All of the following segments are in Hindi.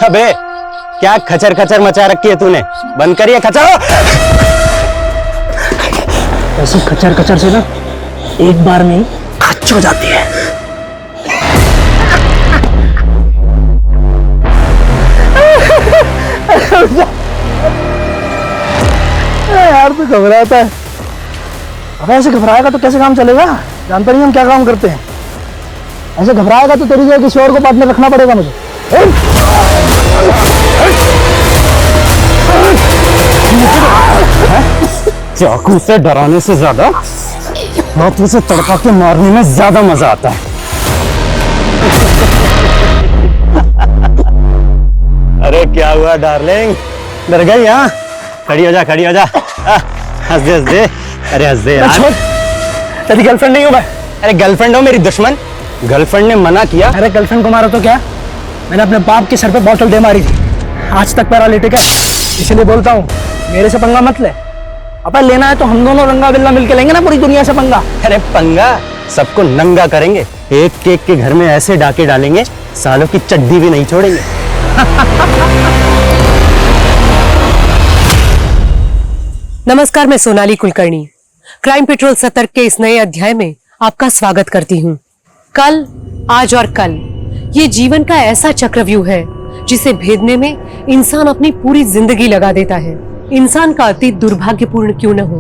अबे क्या खचर खचर मचा रखी है तूने, बंद करिए खचर। ऐसी खचर खचर से ना एक बार में ही खच हो जाती है। यार तू घबराता है। अब ऐसे घबराएगा तो कैसे काम चलेगा? जानता नहीं हम क्या काम करते हैं। ऐसे घबराएगा तो तेरी जगह किसी और को पार्टनर रखना पड़ेगा मुझे। चाकू से डराने से ज्यादा हाथों से तड़पा के मारने में ज्यादा मजा आता है। अरे क्या हुआ डार्लिंग, डर गई? हाँ खड़ी हो जा, खड़ी हो जा। हंस दे, हंस दे। अरे हंस दे यार। तेरी गर्लफ्रेंड नहीं हूँ मैं। अरे गर्लफ्रेंड हो मेरी दुश्मन। गर्लफ्रेंड ने मना किया। अरे गर्लफ्रेंड को मारा तो क्या, मैंने अपने बाप के सर पे बॉटल दे मारी थी, आज तक पैरालिटिक है। इसलिए बोलता हूँ मेरे से पंगा मत ले। अब लेना है तो हम दोनों रंगा बिल्ला मिलके लेंगे ना पूरी दुनिया से पंगा। अरे पंगा सबको नंगा करेंगे, एक एक के घर में ऐसे डाके डालेंगे सालों की चड्डी भी नहीं छोड़ेंगे। नमस्कार, मैं सोनाली कुलकर्णी क्राइम पेट्रोल सतर्क के इस नए अध्याय में आपका स्वागत करती हूँ। कल, आज और कल ये जीवन का ऐसा चक्रव्यूह है जिसे भेदने में इंसान अपनी पूरी जिंदगी लगा देता है। इंसान का अतीत दुर्भाग्यपूर्ण क्यों न हो,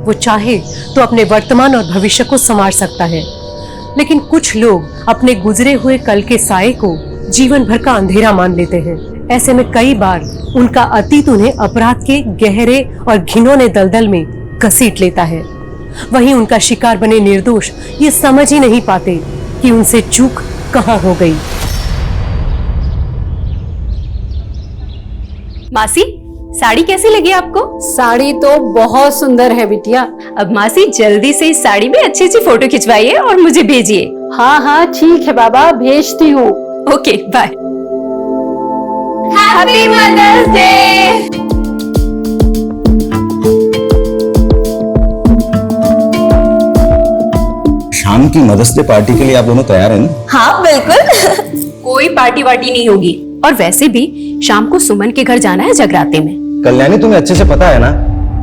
वो चाहे तो अपने वर्तमान और भविष्य को संवार सकता है, लेकिन कुछ लोग अपने गुजरे हुए कल के साये को जीवन भर का अंधेरा मान लेते हैं। ऐसे में कई बार उनका अतीत उन्हें अपराध के गहरे और घिनौने दलदल में घसीट लेता है। वहीं उनका शिकार बने निर्दोष ये समझ ही नहीं पाते कि उनसे चूक कहाँ हो गई। मासी, साड़ी कैसी लगी आपको? साड़ी तो बहुत सुंदर है बिटिया। अब मासी जल्दी से इस साड़ी में अच्छी अच्छी फोटो खिंचवाइए और मुझे भेजिए। हाँ हाँ ठीक है बाबा, भेजती हूँ। Okay bye. Happy mother's day. शाम की मदर्स डे पार्टी के लिए आप दोनों तैयार हैं ना? हाँ बिल्कुल। कोई पार्टी वार्टी नहीं होगी, और वैसे भी शाम को सुमन के घर जाना है जगराते में। कल्याणी, तुम्हें अच्छे से पता है ना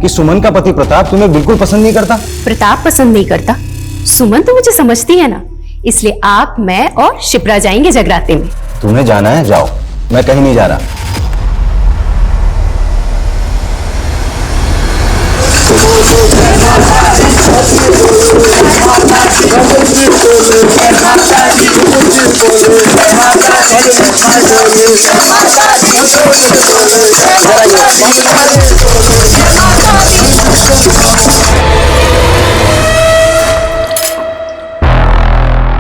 कि सुमन का पति प्रताप तुम्हें बिल्कुल पसंद नहीं करता। प्रताप पसंद नहीं करता, सुमन तो मुझे समझती है ना, इसलिए आप, मैं और शिप्रा जाएंगे जगराते में। तुम्हें जाना है जाओ, मैं कहीं नहीं जा रहा।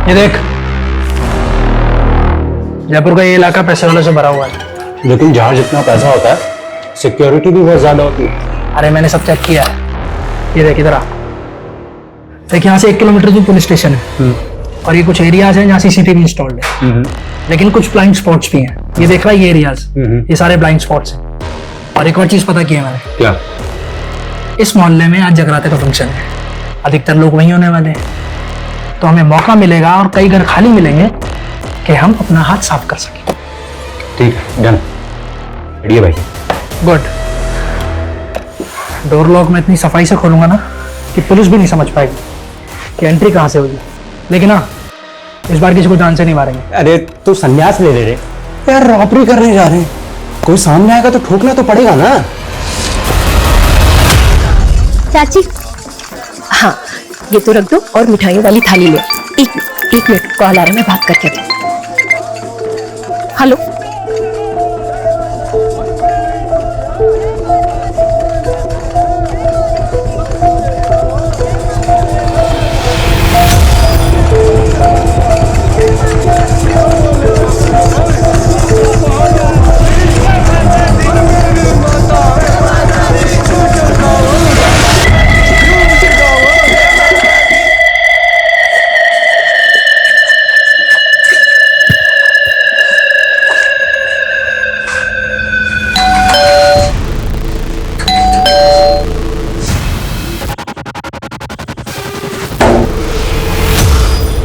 ये देख, जयपुर का ये इलाका पैसे वालों से भरा हुआ है। लेकिन जहाँ जितना पैसा होता है सिक्योरिटी भी बहुत ज्यादा होती है। अरे मैंने सब चेक किया है। ये देख इधर आ, देख यहाँ से 1 किलोमीटर दूर पुलिस स्टेशन है, और ये कुछ एरियाज हैं जहाँ सीसीटीवी इंस्टॉल्ड है, लेकिन कुछ ब्लाइंड स्पॉट्स भी हैं। ये देख रहा है, ये एरियाज, ये सारे ब्लाइंड स्पॉट्स हैं। और एक और चीज पता की है मैंने। क्या? इस मोहल्ले में आज जगराते का फंक्शन है, अधिकतर लोग वहीं होने वाले हैं, तो हमें मौका मिलेगा और कई घर खाली मिलेंगे कि हम अपना हाथ साफ कर सकें। ठीक है, डन। बढ़िया भाई। गुड। डोर लॉक में इतनी सफाई से खोलूंगा ना कि पुलिस भी नहीं समझ पाएगी कि एंट्री कहाँ से होगी। लेकिन हाँ, इस बार किसी को जान से नहीं मारेंगे। अरे तू संन्यास ले रे यार, रॉबरी करने जा रहे हैं, कोई सामने आएगा तो ठोकना तो पड़ेगा ना। चाची, हाँ ये तो रख दो और मिठाइयों वाली थाली लो। एक मिनट, कॉल आ रहा है, मैं बात करके आती हूँ। हेलो,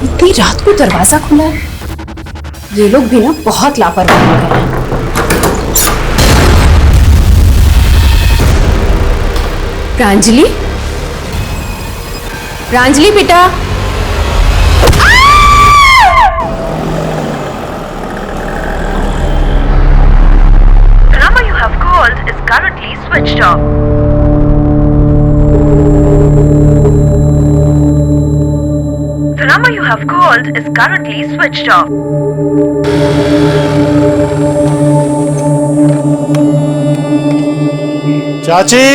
इतनी रात को दरवाजा खुला है। ये लोग भी ना बहुत लापरवाही कर रहे हैं। प्रांजलि, प्रांजलि बेटा। The number you have called is currently switched off. The number you have called is currently switched off. चाची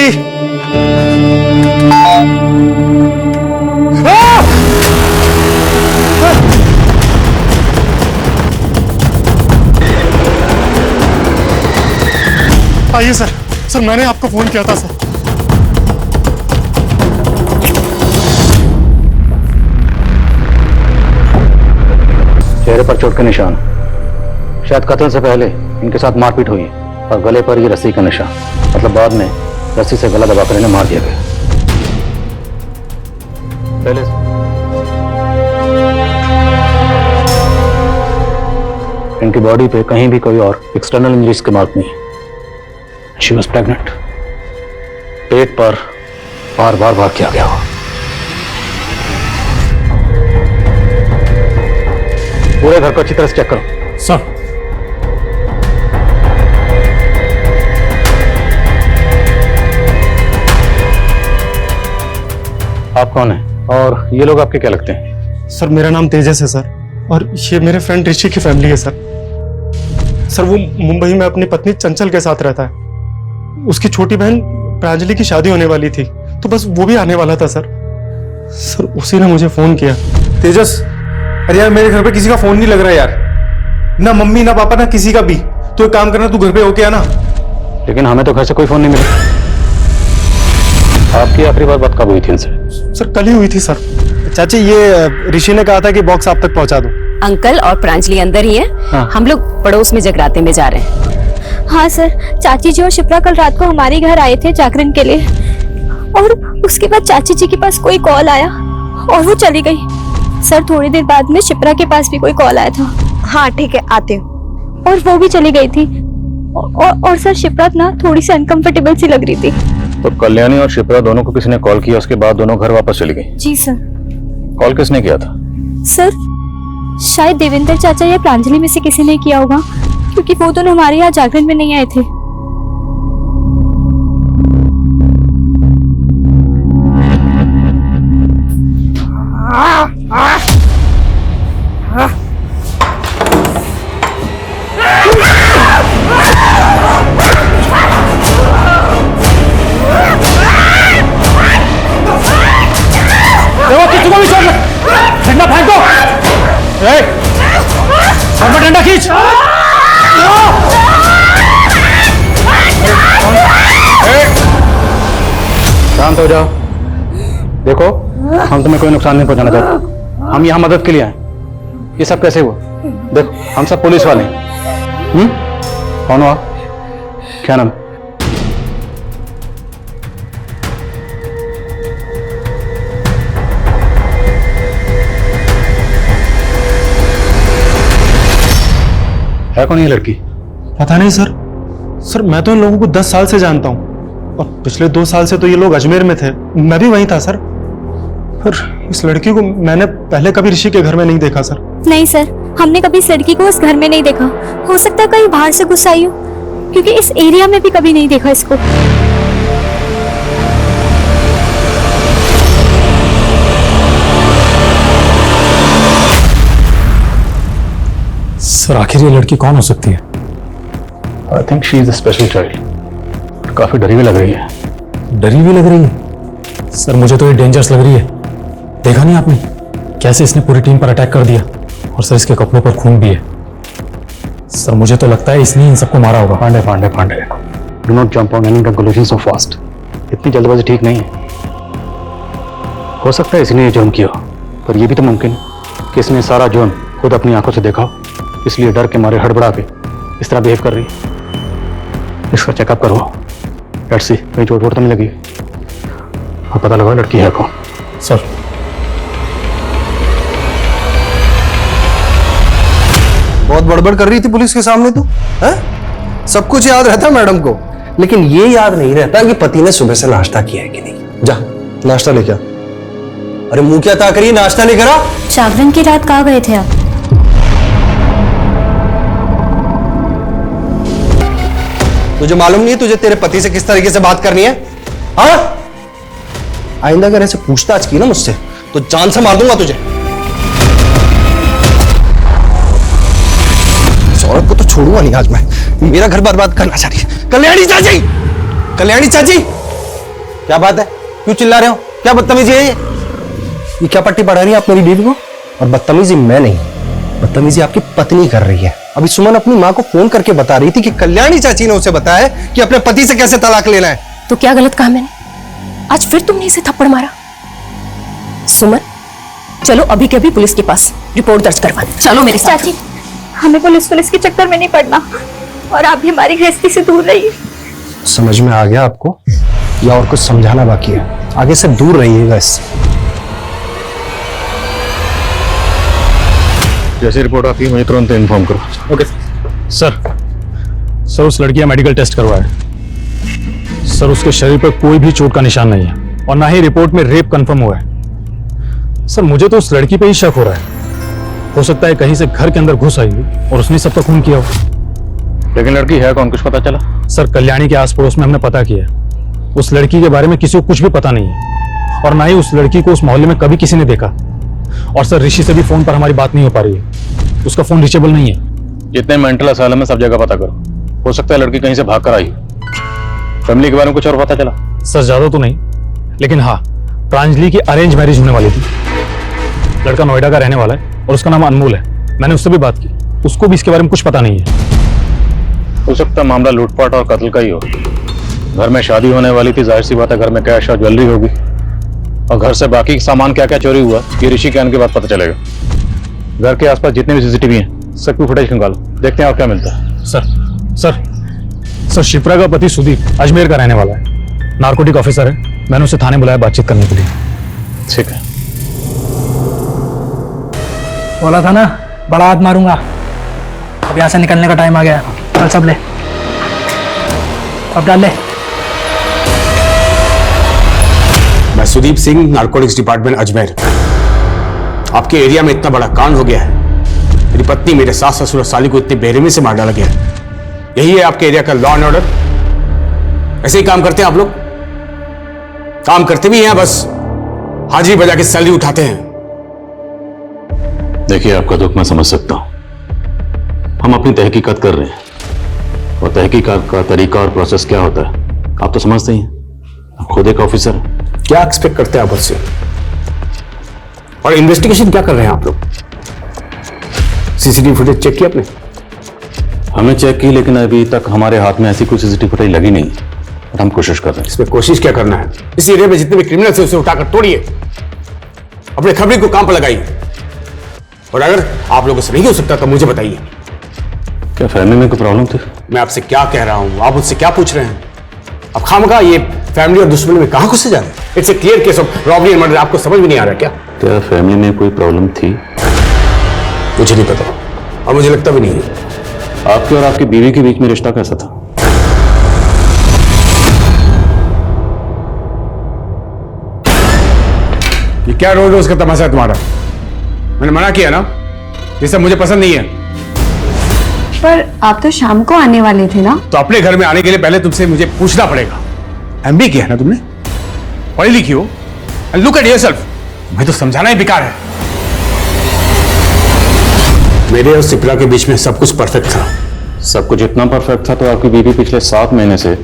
आइए सर। सर मैंने आपको फोन किया था सर। चेहरे पर चोट के निशान, शायद कत्ल से पहले इनके साथ मारपीट हुई है, और गले पर ये रस्सी का निशान, मतलब बाद में रस्सी से गला दबाकर इन्हें मार दिया गया। पहले इनकी बॉडी पे कहीं भी कोई और एक्सटर्नल इंजरीज के मार्क नहीं है। She was pregnant. पेट पर बार बार वार किया गया हो। पूरे घर को अच्छी तरह से चेक करो। सर आप कौन हैं और ये लोग आपके क्या लगते हैं? सर मेरा नाम तेजस है सर, और ये मेरे फ्रेंड ऋषि की फैमिली है सर। सर वो मुंबई में अपनी पत्नी चंचल के साथ रहता है। उसकी छोटी बहन प्रांजलि की शादी होने वाली थी, तो बस वो भी आने वाला था सर। सर उसी ने मुझे फोन किया। तेजस, अरे यार मेरे घर पे किसी का फोन नहीं लग रहा यार, ना मम्मी ना पापा ना किसी का भी। तो एक काम करना, तू घर पे होके आना। लेकिन हमें तो घर से कोई फोन नहीं मिला। आपकी आखिरी बार बात कब हुई थी इनसे? सर कल ही हुई थी सर। चाची ये ऋषि ने कहा था कि बॉक्स आप तक पहुंचा दो। अंकल और प्रांजलि अंदर ही है। हाँ। हम लोग पड़ोस में जगराते में जा रहे हैं। हाँ सर, चाची जी और शिप्रा कल रात को हमारे घर आए थे जागरण के लिए, और उसके बाद चाची जी के पास कोई कॉल आया और वो चली गई। सर थोड़ी देर बाद में शिप्रा के पास भी कोई कॉल आया था। हाँ ठीक है, आते हो। और वो भी चली गई थी। और सर शिप्रा ना थोड़ी सी अनकंफर्टेबल सी लग रही थी। तो कल्याणी और शिप्रा दोनों को किसी ने कॉल किया, उसके बाद दोनों घर वापस चली गई? जी सर। कॉल किसने किया था? सर शायद देवेंद्र चाचा या प्रांजलि में से किसी ने किया होगा, क्योंकि वो दोनों हमारे यहाँ जागरण में नहीं आए थे। डंडा फेंक दो। डंडा खींच। शांत हो जाओ। देखो हम तुम्हें कोई नुकसान नहीं पहुंचाना चाहते, हम यहाँ मदद के लिए आए। ये सब कैसे हुआ? देखो हम सब पुलिस वाले हैं। कौन हो आप? क्या नाम? है कौन ये लड़की? पता नहीं सर। सर मैं तो इन लोगों को 10 साल से जानता हूँ, और पिछले 2 साल से तो ये लोग अजमेर में थे, मैं भी वहीं था सर। पर इस लड़की को मैंने पहले कभी ऋषि के घर में नहीं देखा सर। नहीं सर, हमने कभी इस लड़की को उस घर में नहीं देखा। हो सकता है कहीं बाहर से घुस आई हो, क्योंकि इस एरिया में भी कभी नहीं देखा इसको। सर आखिर ये लड़की कौन हो सकती है? I think she is a special child. काफी डरी हुई लग रही है। डरी हुई लग रही है? सर मुझे तो ये डेंजरस लग रही है। देखा नहीं आपने कैसे इसने पूरी टीम पर अटैक कर दिया, और सर इसके कपड़ों पर खून भी है। सर मुझे तो लगता है इसने इन सबको मारा होगा। Pandey Pandey Pandey, do not jump on any conclusion so fast. इतनी जल्दबाजी ठीक नहीं है। हो सकता है इसने ये जुर्म किया, पर यह भी तो मुमकिन है कि इसने सारा जुर्म खुद अपनी आंखों से देखा हो, इसलिए डर के मारे हड़बड़ा के इस तरह बिहेव कर रही है। इसका चेकअप करो। लेट्स सी कहीं चोट वोट तो नहीं लगी, और पता लगा लड़की है कौन। सर बहुत बड़बड़ कर रही थी पुलिस के सामने तू, हैं? सब कुछ याद रहता मैडम को। लेकिन ये याद नहीं रहता कि पति ने सुबह से नाश्ता किया है कि नहीं। जा नाश्ता लेके आ। अरे मुंह क्या ताक रही है, नाश्ता लेकर आ। जागरण की रात कहाँ गए थे आप? तुझे मालूम नहीं है तुझे तेरे पति से किस तरीके से बात करनी है? हाँ, आइंदा अगर ऐसे पूछताछ की ना मुझसे तो जान से मार दूंगा तुझे। इस औरत को तो छोड़ूंगा नहीं आज मैं। मेरा घर बर्बाद करना चाह रही है। कल्याणी चाची, कल्याणी चाची, क्या बात है? क्यों चिल्ला रहे हो? क्या बदतमीजी है ये क्या पट्टी पढ़ा रही है आप मेरी बीवी को? और बदतमीजी मैं नहीं, बदतमीजी आपकी पत्नी कर रही है। अभी सुमन अपनी माँ को फोन करके बता रही थी कि कल्याणी चाची ने उसे बताया कि अपने पति से कैसे तलाक लेना है। तो क्या गलत कहा मैंने? आज फिर तुमने इसे थप्पड़ मारा। सुमन, चलो अभी के अभी पुलिस के पास रिपोर्ट दर्ज करवाने। चलो मेरे साथ। चाची, हमें पुलिस के चक्कर में नहीं पड़ना और आप भी हमारी गृहस्थी से दूर रहिए। समझ में आ गया आपको या और कुछ समझाना बाकी है? आगे से दूर रहिएगा इससे। जैसे रिपोर्ट आती है मुझे तुरंत इन्फॉर्म करो। ओके सर उस लड़की का मेडिकल टेस्ट करवाया है। सर उसके शरीर पर कोई भी चोट का निशान नहीं है और ना ही रिपोर्ट में रेप कंफर्म हुआ है। सर मुझे तो उस लड़की पे ही शक हो रहा है। हो सकता है कहीं से घर के अंदर घुस आई हो और उसने सबका खून किया हो। लेकिन लड़की है कौन, कुछ पता चला? सर कल्याणी के आस पड़ोस में हमने पता किया, उस लड़की के बारे में किसी को कुछ भी पता नहीं है और ना ही उस लड़की को उस मोहल्ले में कभी किसी ने देखा। और सर ऋषि से भी फोन पर हमारी बात नहीं हो पा रही है, उसका फोन रीचेबल नहीं है। जितने मेंटल असाइलम है सब जगह पता करो, हो सकता है लड़की कहीं से भाग कर आई हो। फैमिली के बारे में कुछ और पता चला? सर ज्यादा तो नहीं, लेकिन हाँ प्रांजलि की अरेंज मैरिज होने वाली थी। लड़का नोएडा का रहने वाला है और उसका नाम अनमोल है। मैंने उससे भी बात की, उसको भी इसके बारे में कुछ पता नहीं है। हो सकता है मामला लूटपाट और कत्ल का ही हो। घर में शादी होने वाली थी, जाहिर सी बात है घर में कैश और ज्वेलरी होगी और घर से बाकी सामान क्या क्या चोरी हुआ ये ऋषि के आने के बाद पता चलेगा। घर के आसपास जितने भी सीसीटीवी हैं सबकी फुटेज निकालो, देखते हैं और क्या मिलता है। सर शिप्रा का पति सुदीप अजमेर का रहने वाला है, नार्कोटिक ऑफिसर है। मैंने उसे थाने बुलाया बातचीत करने के लिए। ठीक है। बोला था ना बड़ा हाथ मारूंगा। अब यहाँ से निकलने का टाइम आ गया। चल सब ले, अब डाल ले। मैं सुदीप सिंह, नार्कोटिक्स डिपार्टमेंट अजमेर। आपके एरिया में इतना बड़ा कांड हो गया है, मेरी पत्नी मेरे सास ससुर और साली को इतनी बेरहमी से मार डाला गया है। यही है आपके एरिया का लॉ एंड ऑर्डर? ऐसे ही काम करते हैं आप लोग? काम करते भी हैं, बस हाजिरी बजा के सैलरी उठाते हैं। देखिए आपका दुख मैं समझ सकता हूं। हम अपनी तहकीकात कर रहे हैं और तहकीकात का तरीका और प्रोसेस क्या होता है आप तो समझते ही हैं। आप खुद एक ऑफिसर हैं। क्या एक्सपेक्ट करते हैं आप उससे? और इन्वेस्टिगेशन क्या कर रहे हैं आप लोग? सीसीटीवी फुटेज चेक किया आपने? हमने चेक की, लेकिन अभी तक हमारे हाथ में ऐसी कोई सीसीटीवी फुटेज लगी नहीं और हम कोशिश कर रहे हैं। इसमें कोशिश क्या करना है? इस एरिया में जितने भी क्रिमिनल्स हैं उसे उठाकर तोड़िए, अपने खबरी को काम पर लगाइए। और अगर आप लोगों से नहीं हो सकता तो मुझे बताइए। क्या फैमिली में कोई प्रॉब्लम थी? मैं आपसे क्या कह रहा हूं, आप मुझसे क्या पूछ रहे हैं? अब खामखा ये फैमिली और दुश्मनी में कहां घुसे जा रहे हैं? It's a clear case of robbery and murder. आपको समझ में नहीं आ रहा क्या? क्या फैमिली में कोई प्रॉब्लम थी? मुझे नहीं पता और मुझे लगता भी नहीं है। आपके और आपकी बीवी के बीच में रिश्ता कैसा था? ये क्या रोज रोज का तमाशा है तुम्हारा? मैंने मना किया ना, ये सब मुझे पसंद नहीं है। पर आप तो शाम को आने वाले थे ना? तो अपने घर में आने के लिए पहले तुमसे मुझे पूछना पड़ेगा। एमबी किया है ना तुमने, पढ़ी लिखी हो, एंड लुक एट योरसेल्फ। मैं तो समझाना ही बेकार है। मेरे और सिप्रा के बीच में सब कुछ परफेक्ट था। सब कुछ इतना परफेक्ट था तो आपकी बीवी पिछले 7 महीने से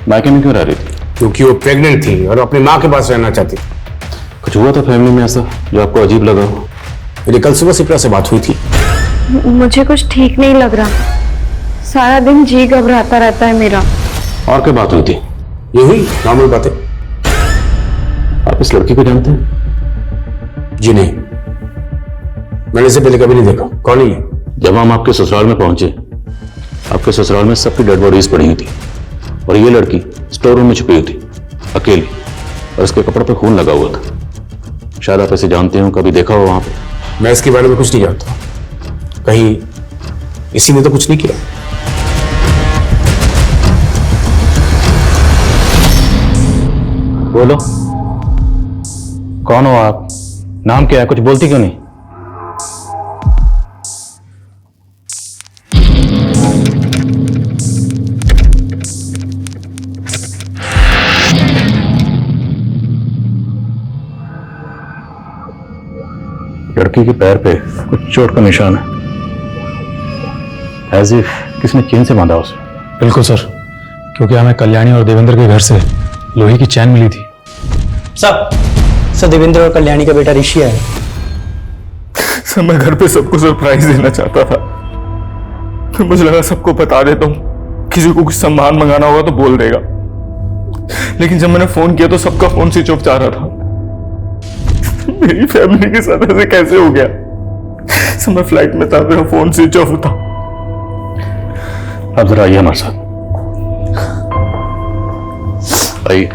मायके में क्यों रह रही थी? क्योंकि वो प्रेग्नेंट थी और अपनी माँ के पास रहना चाहती। कुछ हुआ था फैमिली में ऐसा जो आपको अजीब लगा हो? मेरी कल सुबह सिप्रा से बात हुई थी। मुझे कुछ ठीक नहीं लग रहा, सारा दिन जी घबराता रहता है मेरा। और क्या बात हुई थी? ये हुई नॉर्मल बातें। आप इस लड़की को जानते हैं? जी नहीं, मैंने इसे पहले कभी नहीं देखा। कौन है ये? जब हम आपके ससुराल में पहुंचे, आपके ससुराल में सबकी डेड बॉडीज पड़ी हुई थी और ये लड़की स्टोर रूम में छुपी हुई थी अकेली, और उसके कपड़े पर खून लगा हुआ था। शायद आप इसे जानते हो, कभी देखा हो वहां पे? मैं इसके बारे में कुछ नहीं जानता। कहीं इसी ने तो कुछ नहीं किया। बोलो, कौन हो आप? नाम क्या है? कुछ बोलती क्यों नहीं? लड़की के पैर पे कुछ चोट का निशान है, एज इफ किसने चेन से बांधा उसे। बिल्कुल सर, क्योंकि हमें कल्याणी और देवेंद्र के घर से लोहे की चैन मिली थी। सर देवेंद्र और कल्याणी का बेटा ऋषि है। सर मैं घर पे सबको सरप्राइज देना चाहता था, तो मुझे लगा सबको बता देता हूँ, किसी को कुछ सामान मंगाना होगा तो बोल देगा। लेकिन जब मैंने फोन किया तो सबका फोन स्विच ऑफ जा रहा था। मेरी फैमिली के साथ ऐसे कैसे हो गया? सर मैं फ्लाइट में था, मेरा फोन स्विच ऑफ था। अब जरा आइए हमारे साथ, आइए।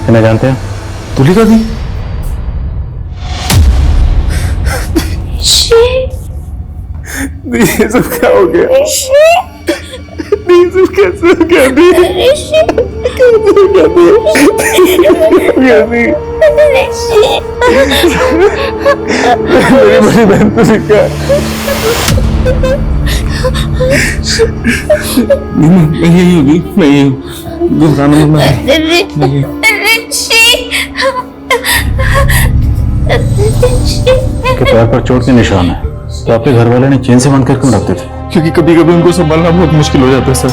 इन्हें जानते हैं? तुलिका दी? ये सब क्या हो गया? ये सब कैसे हो गया? मेरी बड़ी बहन तुलिका। मैं यही होगी, मैं यही हूँ, घबराना मत। के पैर पर चोट के निशान है, तो आपके घर वाले ने चेन से बांध कर क्यों रखते थे? क्योंकि कभी कभी उनको संभालना बहुत मुश्किल हो जाता है सर।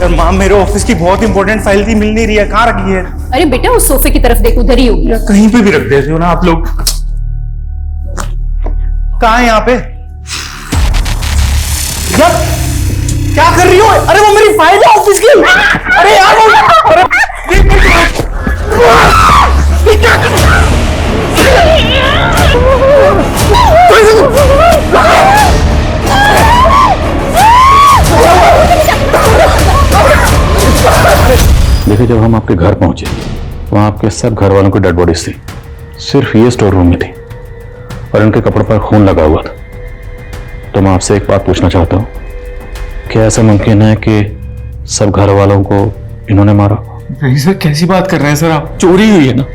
यार माँ, मेरे ऑफिस की बहुत इंपॉर्टेंट फाइल थी, मिल नहीं रही है, कहाँ रखी है? अरे बेटा उस सोफे की तरफ देख, उधर ही होगी। या कहीं पे भी रख देते हो ना आप लोग। कहाँ है यहाँ पे? यार क्या कर रही हो? अरे वो मेरी फाइल है ऑफिस की। अरे यार देखिए, जब हम आपके घर पहुंचे वहां आपके सब घर वालों की डेड बॉडीज थी, सिर्फ ये स्टोर रूम में थी और इनके कपड़ों पर खून लगा हुआ था। तो मैं आपसे एक बात पूछना चाहता हूँ, क्या ऐसा मुमकिन है कि सब घर वालों को इन्होंने मारा? नहीं सर, कैसी बात कर रहे हैं सर आप? चोरी हुई है ना,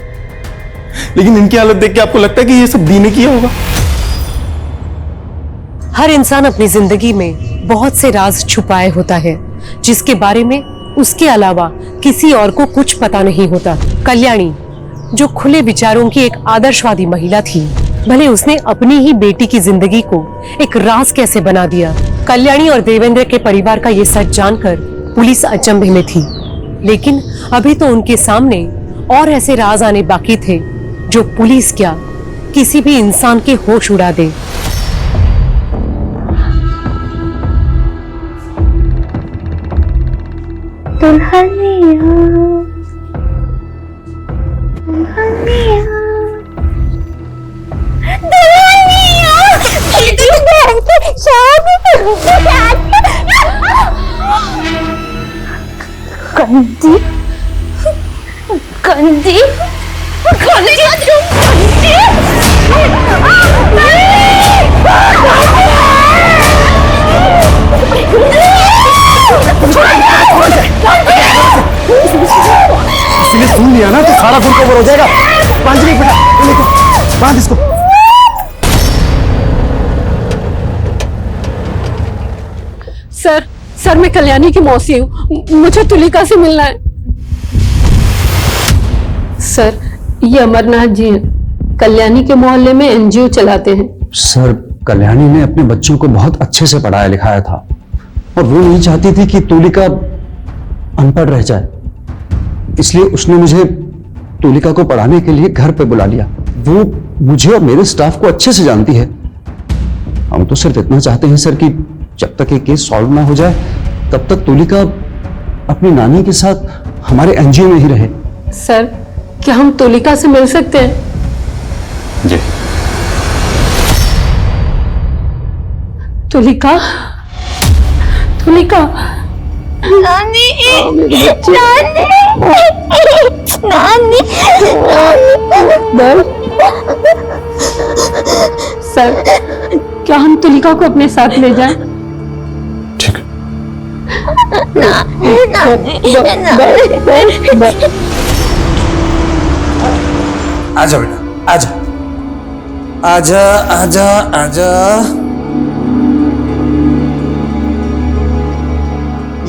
लेकिन इनकी हालत देख के आपको लगता है कि ये सब दी ने किया होगा? हर इंसान अपनी जिंदगी में बहुत से राज छुपाए होता है, जिसके बारे में उसके अलावा किसी और को कुछ पता नहीं होता। कल्याणी, जो खुले विचारों की एक आदर्शवादी महिला थी, भले उसने अपनी ही बेटी की जिंदगी को एक राज कैसे बना दिया। कल्याणी और देवेंद्र के परिवार का ये सच जानकर पुलिस अचंभे में थी, लेकिन अभी तो उनके सामने और ऐसे राज आने बाकी थे जो पुलिस क्या किसी भी इंसान के होश उड़ा दे। गंदी गंदी इसने सुन लिया ना तो सारा फूल कवर हो जाएगा। पांचवी बेटा, बांध इसको। सर मैं कल्याणी की मौसी हूँ, मुझे तुलिका से मिलना है। सर ये अमरनाथ जी हैं, कल्याणी के मोहल्ले में एनजीओ चलाते हैं। सर कल्याणी ने अपने बच्चों को बहुत अच्छे से पढ़ाया लिखाया था और वो नहीं चाहती थी कि तुलिका अनपढ़ रह जाए, इसलिए उसने मुझे तुलिका को पढ़ाने के लिए घर पे बुला लिया। वो मुझे और मेरे स्टाफ को अच्छे से जानती है। हम तो सिर्फ इतना चाहते हैं सर कि जब तक ये केस सॉल्व ना हो जाए तब तक तुलिका अपनी नानी के साथ हमारे एनजीओ में ही रहे। सर क्या हम तुलिका से मिल सकते हैं? जी। तुलिका, तुलिका, नानी, नानी, नानी, सर क्या हम तुलिका को अपने साथ ले जाएं? ठीक है। आजा बेटा, आजा आजा आजा आजा।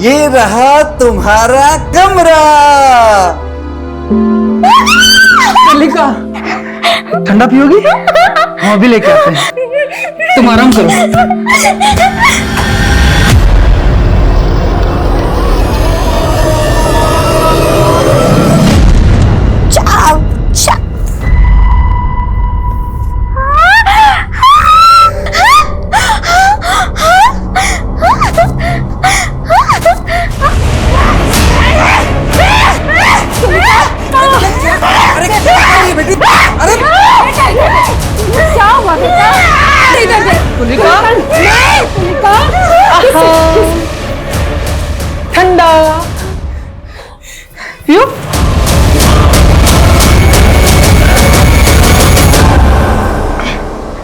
ये रहा तुम्हारा कमरा। लिखा ठंडा पियोगी? हम अभी लेके आते हैं, तुम आराम करो। ठंडा पियो।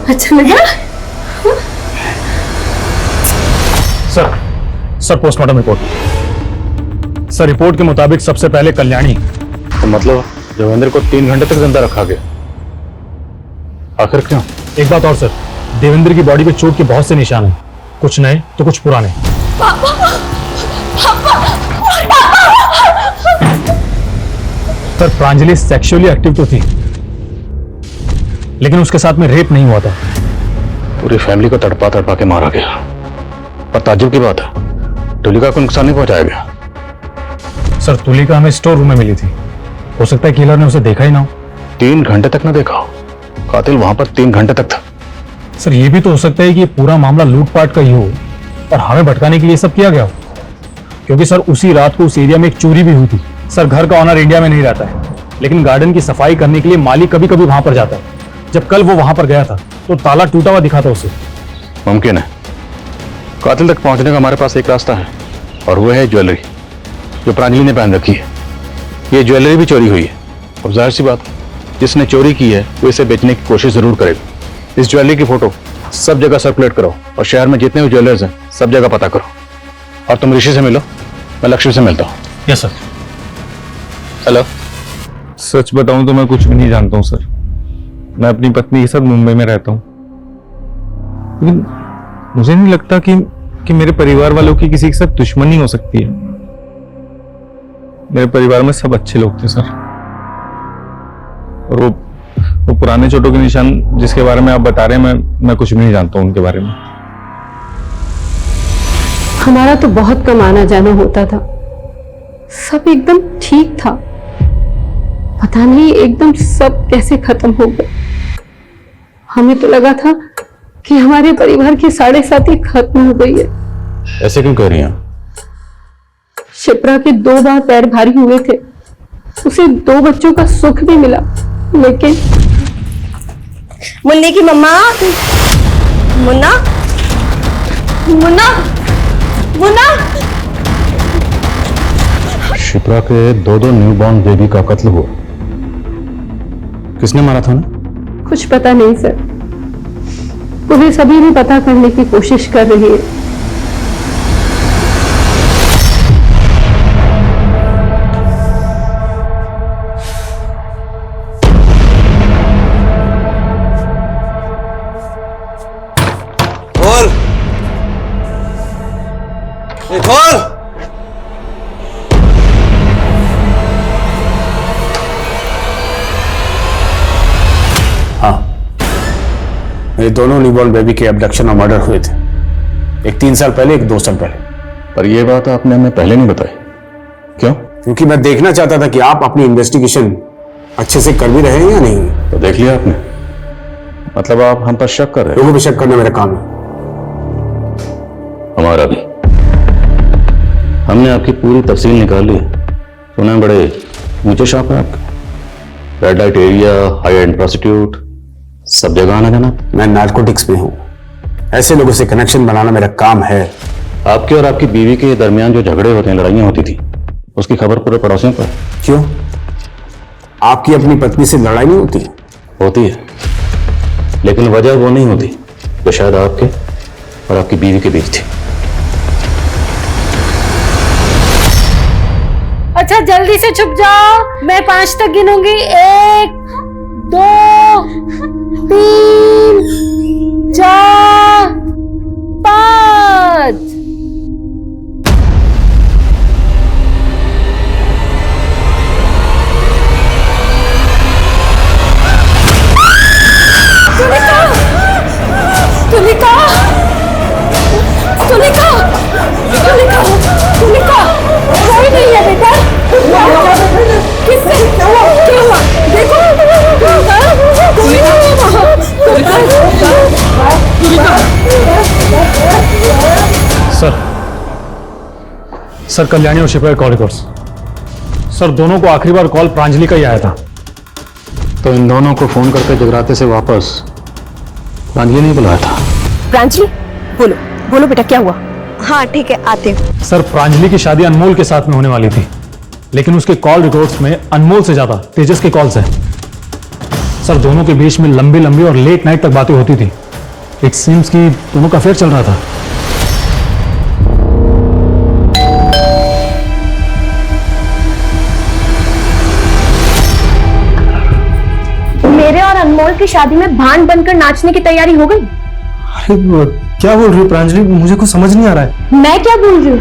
अच्छा लगा? Sir postmortem report. Sir report के मुताबिक सबसे पहले कल्याणी। तो मतलब देवेंद्र को 3 घंटे तक जिंदा रखा गया। आखिर क्यों? एक बात और सर, देवेंद्र की बॉडी पे चोट के बहुत से निशान हैं, कुछ नए तो कुछ पुराने। सर प्रांजलि सेक्सुअली एक्टिव तो थी, लेकिन उसके साथ में रेप नहीं हुआ था। पूरी फैमिली को तड़पा तड़पा के मारा गया। और ताज्जुब की बात है, तुलिका को नुकसान नहीं पहुंचाया गया। सर तुलिका हमें स्टोर रूम में मिली थी, हो सकता है किलर ने उसे देखा ही ना हो। 3 घंटे तक ना देखा हो? कातिल वहां पर 3 घंटे तक था। सर ये भी तो हो सकता है कि पूरा मामला लूटपाट का ही हो और हमें भटकाने के लिए सब किया गया हो, क्योंकि सर उसी रात को उस एरिया में एक चोरी भी हुई थी। सर घर का ऑनर इंडिया में नहीं रहता है, लेकिन गार्डन की सफाई करने के लिए मालिक कभी कभी वहां पर जाता है। जब कल वो वहां पर गया था तो ताला टूटा हुआ दिखा था उसे। मुमकिन है कातिल तक पहुंचने का हमारे पास एक रास्ता है, और वो है ज्वेलरी जो प्रांजलि ने पहन रखी है। ये ज्वेलरी भी चोरी हुई है। अब जाहिर सी बात, जिसने चोरी की है वो इसे बेचने की कोशिश जरूर करेगा। इस ज्वेलरी की फोटो सब जगह सर्कुलेट करो और शहर में जितने भी ज्वेलर्स हैं सब जगह पता करो। और तुम ऋषि से मिलो, मैं लक्ष्मी से मिलता हूँ। Yes sir. हेलो। सच बताऊं तो मैं कुछ भी नहीं जानता हूं सर। मैं अपनी पत्नी के साथ मुंबई में रहता हूं, लेकिन मुझे नहीं लगता कि मेरे परिवार वालों की किसी के साथ दुश्मनी हो सकती है। मेरे परिवार में सब अच्छे लोग थे सर, और वो पुराने चोटों के निशान जिसके बारे में आप बता रहे हैं, मैं कुछ भी नहीं जानता हूं उनके बारे में। हमारा तो बहुत कम आना जाना होता था, सब एकदम ठीक था। पता नहीं एकदम सब कैसे खत्म हो गए। हमें तो लगा था कि हमारे परिवार की 7.5 खत्म हो गई है। ऐसे क्यों कह रही हैं? शिप्रा के 2 बार पैर भारी हुए थे, उसे 2 बच्चों का सुख भी मिला, लेकिन मुन्ने की मम्मा, मुन्ना मुन्ना मुन्ना। शिप्रा के 2 न्यूबॉर्न बेबी का कत्ल हुआ। किसने मारा था उन्हें? कुछ पता नहीं सर, पुलिस अभी भी पता करने की कोशिश कर रही है। मेरे दोनों न्यूबॉर्न बेबी के अबडक्शन और मर्डर हुए थे, एक 3 साल पहले, एक 2 साल पहले। पर यह बात आपने हमें पहले नहीं बताई। क्यों? क्योंकि मैं देखना चाहता था कि आप अपनी इन्वेस्टिगेशन अच्छे से कर भी रहे हैं या नहीं। तो देख लिया आपने, मतलब आप हम पर शक कर रहे हैं? लोगों पर शक करना मेरा काम है। हमारा भी। हमने आपकी पूरी तफसील निकाल ली। सुना है बड़े ऊंचे शौक है आपके, red light area, high and prostitute, सब जगह आना जाना। मैं नार्कोटिक्स में हूं, ऐसे लोगों से कनेक्शन बनाना मेरा काम है। आपके और आपकी बीवी के दरमियान जो झगड़े होते हैं, लड़ाइयां होती थी, उसकी खबर पूरे पड़ोसियों को है। क्यों? आपकी अपनी पत्नी से लड़ाई नहीं होती? होती है, लेकिन वजह वो नहीं होती तो शायद आपके और आपकी बीवी के बीच थी। अच्छा जल्दी से छुप जाओ, मैं 5 तक गिनूंगी। 1 2 3 4 5। तुलिका तुलिका तुलिका तुलिका कोई नहीं है बेटा। किससे क्या हुआ देखो। सर कल्याणी और शिप्रा के कॉल रिकॉर्ड्स। सर दोनों को आखिरी बार कॉल प्रांजलि का ही आया था। तो इन दोनों को फोन करके जगराते से वापस प्रांजलि ने बुलाया था। प्रांजलि बोलो बोलो बेटा क्या हुआ। हाँ ठीक है आते हैं। सर प्रांजलि की शादी अनमोल के साथ में होने वाली थी, लेकिन उसके कॉल रिकॉर्ड्स में अनमोल से ज्यादा तेजस के कॉल्स हैं। सर दोनों के बीच में लंबी लंबी और लेट नाइट तक बातें होती थी। इट सीम्स कि दोनों का अफेयर चल रहा था। मेरे और अनमोल की शादी में भांड बनकर नाचने की तैयारी हो गई। अरे क्या बोल रही हो प्रांजलि, मुझे कुछ समझ नहीं आ रहा है। मैं क्या बोल रही हूँ,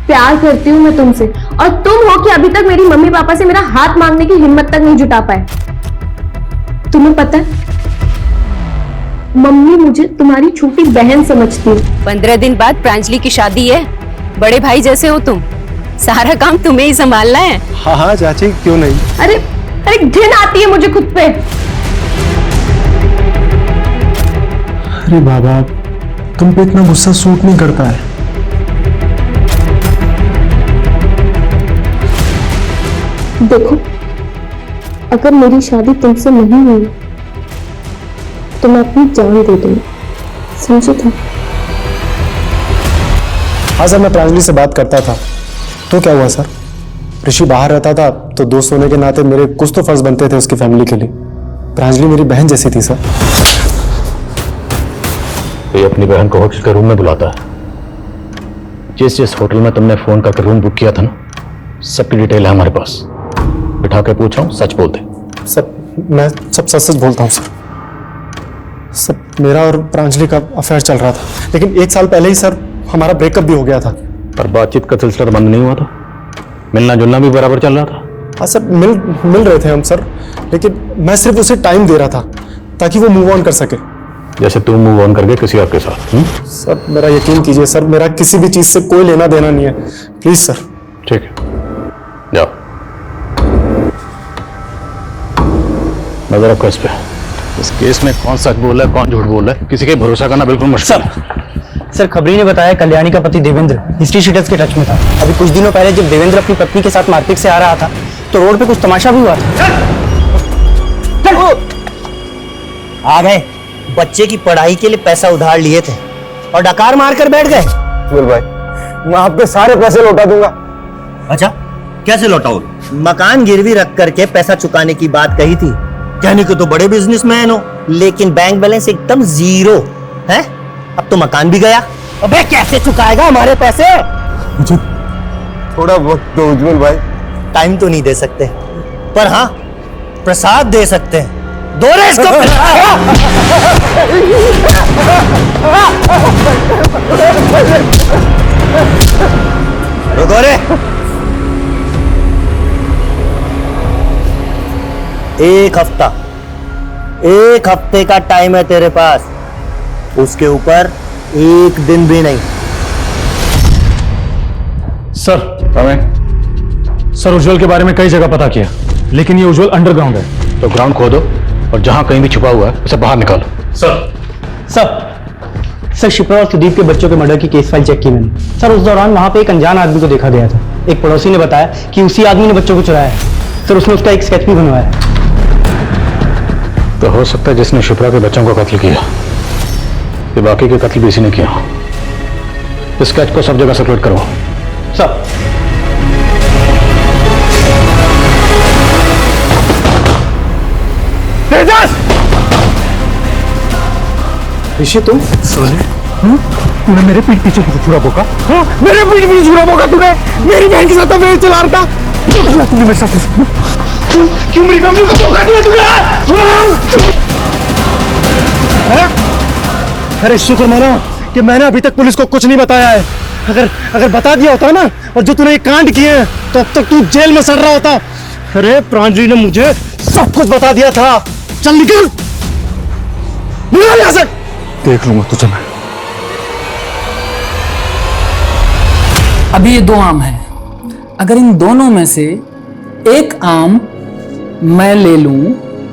प्यार करती हूँ मैं तुमसे, और तुम हो कि अभी तक मेरी मम्मी पापा से मेरा हाथ मांगने की हिम्मत तक नहीं जुटा पाए। तुम्हें पता है मम्मी मुझे तुम्हारी छोटी बहन समझती है। 15 दिन बाद प्रांजलि की शादी है, बड़े भाई जैसे हो तुम, सारा काम तुम्हें ही संभालना है। हाँ हाँ चाची क्यों नहीं। अरे अरे घिन आती है मुझे खुद पे। अरे बाबा तुम पे इतना गुस्सा सूट नहीं करता है। देखो अगर मेरी शादी तुमसे नहीं हुई तो मैं अपनी जान दे दूंगी, समझे तुम? हाँ सर मैं प्रांजलि से बात करता था। तो क्या हुआ सर, ऋषि बाहर रहता था तो दोस्त होने के नाते मेरे कुछ तो फर्ज बनते थे उसकी फैमिली के लिए। प्रांजलि मेरी बहन जैसी थी सर। ये अपनी बहन को होटल के रूम में बुलाता है। जिस जिस होटल में तुमने फोन करके रूम बुक किया था ना, सबकी डिटेल है हमारे पास। बिठा के पूछ रहा हूँ, सच बोल दे। सर मैं सब सच सच बोलता हूँ सर। सब मेरा और प्रांजलि का अफेयर चल रहा था, लेकिन 1 साल पहले ही सर हमारा ब्रेकअप भी हो गया था। पर बातचीत का सिलसिला बंद नहीं हुआ था, मिलना जुलना भी बराबर चल रहा था। हाँ सर मिल रहे थे हम सर, लेकिन मैं सिर्फ उसे टाइम दे रहा था ताकि वो मूव ऑन कर सके। जैसे तुम मूव ऑन करके किसी और के साथ। सर मेरा यकीन कीजिए सर, मेरा किसी भी चीज से कोई लेना देना नहीं है, प्लीज सर। ठीक है जाओ, नजर रखो इस पे। इस केस में कौन सच बोल रहा है कौन झूठ बोल रहा है, किसी के भरोसा करना बिल्कुल मुश्किल है। सर खबरी ने बताया कल्याणी का पति देवेंद्र हिस्ट्री शीटर्स के टच में था। अभी कुछ दिनों पहले जब देवेंद्र अपनी पत्नी के साथ मार्केट से आ रहा था तो रोड पे कुछ तमाशा भी हुआ था। आ गए, बच्चे की पढ़ाई के लिए पैसा उधार लिए थे और डकार मार कर बैठ गए। बोल भाई मैं आपके सारे पैसे लौटा दूंगा। अच्छा कैसे लौटाओगे? मकान गिरवी रख करके पैसा चुकाने की बात कही थी। कहने को तो बड़े बिजनेसमैन हो, लेकिन बैंक बैलेंस एकदम जीरो है। अब तो मकान भी गया। अबे कैसे चुकाएगा हमारे पैसे? मुझे थोड़ा वक्त दो उज्जवल भाई। टाइम तो नहीं दे सकते, पर हाँ प्रसाद दे सकते हैं। दो रे इसको। रुको रे, एक हफ्ते का टाइम है तेरे पास, उसके ऊपर 1 दिन भी नहीं। सर उज्जवल के बारे में कई जगह पता किया, लेकिन ये उज्जवल अंडरग्राउंड है। तो ग्राउंड खोदो और जहां कहीं भी छुपा हुआ है उसे बाहर निकालो। सर शिप्रा और सुदीप के बच्चों के मर्डर की केस फाइल चेक की मैंने। सर उस दौरान वहां पे एक अनजान आदमी को देखा गया था। एक पड़ोसी ने बताया कि उसी आदमी ने बच्चों को चुराया है। सर उसने उसका एक स्केच भी बनवाया। तो हो सकता है जिसने शिप्रा के बच्चों का कत्ल किया ये बाकी के कत्ल भी इसी ने किया। इस स्केच को सब जगह सर्कुलेट करो। सर ऋषि तुम सोने तूने मेरे पीठ पीछे क्यों छुरा बोका? हाँ, मेरे पीठ पीछे छुरा बोका तूने? मेरी बहन के साथ अफेयर चला रहा था। तूने मेरे साथ क्यों मेरी फैमिली को धोखा दिया तूने? अरे शुक्र मानो कि मैंने अभी तक पुलिस को कुछ नहीं बताया है। अगर बता दिया होता ना, और जो तूने ये कांड किए हैं, तो अब तक तू जेल में सड़ रहा होता। अरे प्रांजलि ने मुझे सब कुछ बता दिया था। चल निकल यहाँ से। देख लूंगा तुझे मैं। अभी ये 2 आम हैं। अगर इन दोनों में से एक आम मैं ले लूं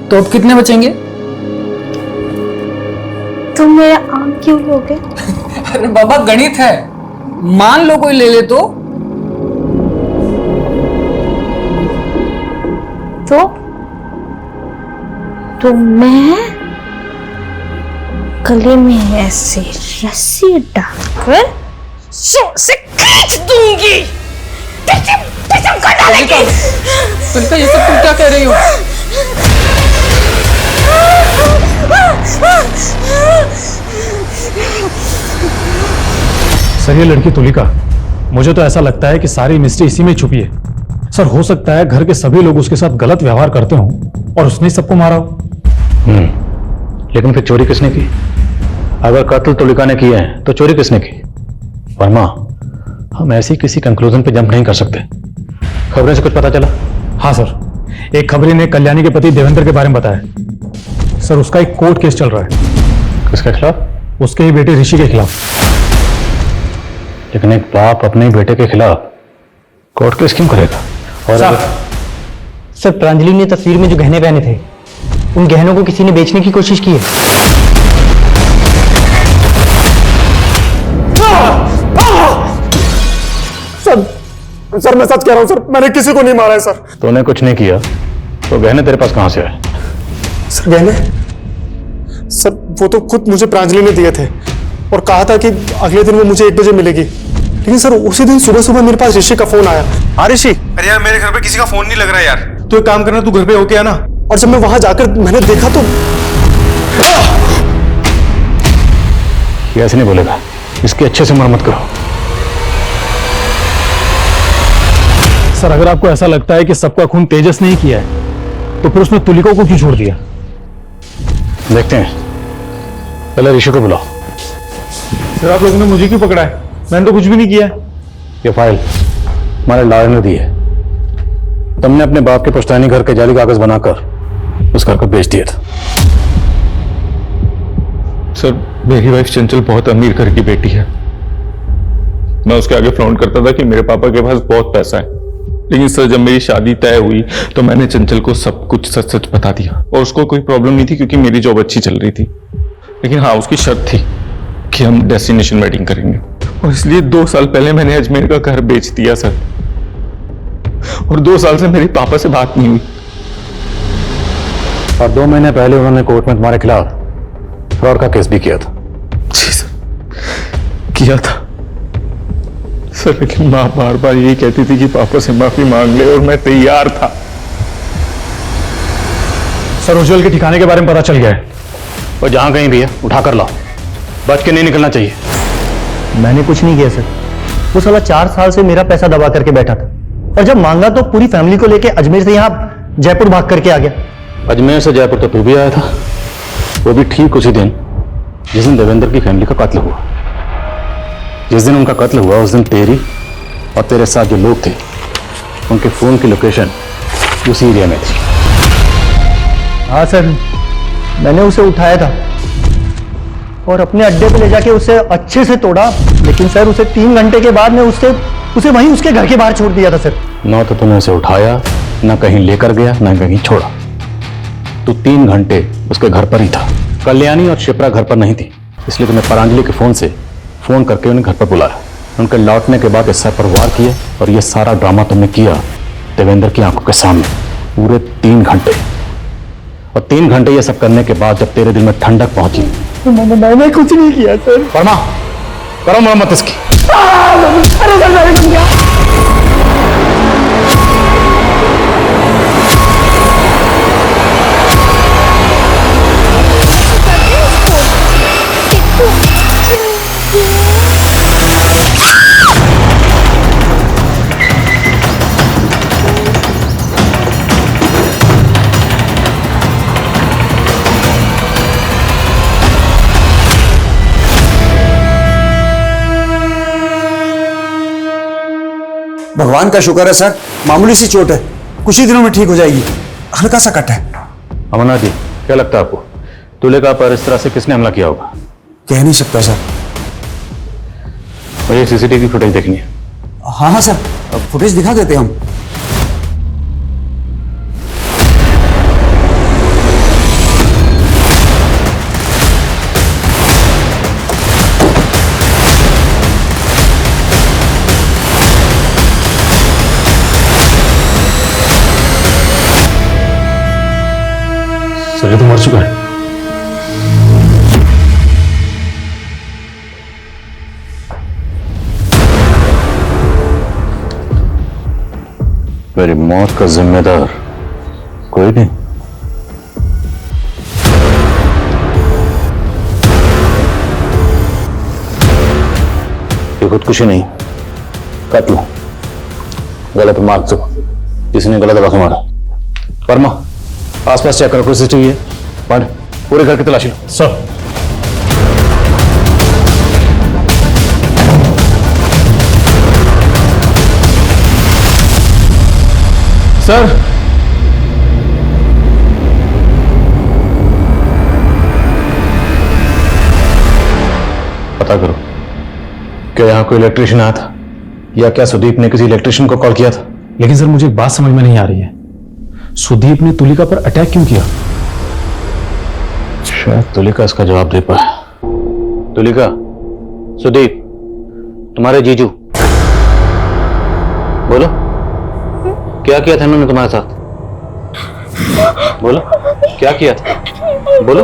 तो अब कितने बचेंगे? तुम मेरा आम क्यों लोगे? अरे बाबा गणित है, मान लो कोई ले ले तो मैं गले में ऐसे रस्सी डालकर जोर से खींच दूंगी। टिचम कर डालेंगी। तुलका ये सब तुम क्या कह रही हो? सर ये लड़की तुलिका, मुझे तो ऐसा लगता है कि सारी मिस्ट्री इसी में छुपी है। सर हो सकता है घर के सभी लोग उसके साथ गलत व्यवहार करते हों और उसने सबको मारा हो। लेकिन फिर चोरी किसने की? अगर कत्ल तुलिका ने किया है तो चोरी किसने की? वर्मा, हम ऐसी किसी कंक्लूजन पे जंप नहीं कर सकते। खबरें से कुछ पता चला? हाँ सर, एक खबरी ने कल्याणी के पति देवेंद्र के बारे में बताया। सर उसका एक कोर्ट केस चल रहा है। किसके खिलाफ? उसके ही बेटे ऋषि के खिलाफ। लेकिन एक बाप अपने बेटे के खिलाफ कोर्ट केस क्यों करेगा? और सर प्रांजलि ने तस्वीर में जो गहने पहने थे, उन गहनों को किसी ने बेचने की कोशिश की है। सर मैं सच कह रहा हूं सर, मैंने किसी को नहीं मारा है सर। तूने कुछ नहीं किया तो गहने तेरे पास कहां से आए? सर गहने? सर वो तो खुद मुझे प्रांजलि ने दिए थे और कहा था कि अगले दिन वो मुझे 1 बजे मिलेगी। लेकिन सर उसी दिन सुबह सुबह मेरे पास ऋषि का फोन आया। हाँ ऋषि? अरे यार मेरे घर पे किसी का फोन नहीं लग रहा यार। तो एक काम करना, तू घर पे होके आना। और जब मैं वहां जाकर मैंने देखा तो ये ऐसे नहीं बोलेगा, इसकी अच्छे से मरम्मत करो। सर अगर आपको ऐसा लगता है कि सबका खून तेजस ने ही किया है तो फिर उसने तुलिका को क्यों छोड़ दिया? देखते हैं, पहले ऋषि को बुलाओ। सर आप लोगों ने मुझे क्यों पकड़ा है? मैंने तो कुछ भी नहीं किया। ये फाइल हमारे लॉयर ने दी है। तुमने अपने बाप के पुश्तैनी घर के जाली कागज बनाकर उस घर को बेच दिया था। सर मेरी वाइफ चंचल बहुत अमीर घर की बेटी है। मैं उसके आगे फ्लॉन्ट करता था कि मेरे पापा के पास बहुत पैसा है। लेकिन सर जब मेरी शादी तय हुई तो मैंने चंचल को सब कुछ सच सच बता दिया और उसको कोई प्रॉब्लम नहीं थी क्योंकि मेरी जॉब अच्छी चल रही थी। लेकिन हाँ उसकी शर्त थी कि हम डेस्टिनेशन वेडिंग करेंगे और इसलिए 2 साल पहले मैंने अजमेर का घर बेच दिया सर। और 2 साल से मेरे पापा से बात नहीं हुई। और 2 महीने पहले उन्होंने कोर्ट में तुम्हारे खिलाफ फ्रॉड का केस भी किया था। जी सर किया था सर, लेकिन माँ बार बार यही कहती थी कि पापा से माफी मांग ले और मैं तैयार था। सर उज्जवल के ठिकाने के बारे में पता चल गया है और जहां कहीं भी है उठा कर लाओ, बच के नहीं निकलना चाहिए। मैंने कुछ नहीं किया सर, वो साला 4 साल से मेरा पैसा दबा करके बैठा था और जब मांगा तो पूरी फैमिली को लेके अजमेर से यहाँ जयपुर भाग करके आ गया। अजमेर से जयपुर तो तू भी आया था, वो भी ठीक उसी दिन जिस दिन देवेंद्र की फैमिली का कत्ल हुआ। जिस दिन उनका कत्ल हुआ उस दिन तेरी और तेरे साथ जो लोग थे उनके फोन की लोकेशन उसी एरिया में थी। हाँ सर, मैंने उसे उठाया था और अपने अड्डे पे ले जाके उसे अच्छे से तोड़ा, लेकिन सर उसे 3 घंटे के बाद मैं उसे वहीं उसके घर के बाहर छोड़ दिया था सर। ना तो तूने उसे उठाया, ना कहीं लेकर गया, ना कहीं छोड़ा। तू 3 घंटे उसके घर पर ही था। कल्याणी और शिप्रा घर पर नहीं थी, इसलिए तूने प्रांजलि के फोन से फोन करके उन्हें घर पर बुलाया। उनके लौटने के बाद इस सब पर वार किया और यह सारा ड्रामा तुमने किया देवेंद्र की आंखों के सामने पूरे 3 घंटे। और 3 घंटे ये सब करने के बाद जब तेरे दिल में ठंडक पहुंची, मैंने कुछ नहीं किया सर। वर्मा करो मरम्मत इसकी। अरे सर मैंने कुछ किया। भगवान का शुक्र है सर, मामूली सी चोट है, कुछ ही दिनों में ठीक हो जाएगी, हल्का सा कट है। अमरनाथ जी, क्या लगता है आपको तुलिका पर इस तरह से किसने हमला किया होगा? कह नहीं सकता सर। मुझे सीसीटीवी फुटेज देखनी है। हाँ हाँ सर, फुटेज दिखा देते हम। सर ये तो मर चुका है। मेरी मौत का जिम्मेदार कोई नहीं। ये खुदकुशी नहीं, कत्ल, गलत मार्ग से किसी ने गलत दबा के मारा। वर्मा, आसपास चेक करो, कोई सीसीटीवी है? पढ़, पूरे घर की तलाशी लो। सर। सर, पता करो क्या यहां कोई इलेक्ट्रिशियन आया था या क्या सुदीप ने किसी इलेक्ट्रिशियन को कॉल किया था? लेकिन सर मुझे एक बात समझ में नहीं आ रही है, सुदीप ने तुलिका पर अटैक क्यों किया? शायद तुलिका इसका जवाब दे पाए। तुलिका, सुदीप, तुम्हारे जीजू, बोलो क्या किया था इन्होंने तुम्हारे साथ? बोलो क्या किया था? बोलो।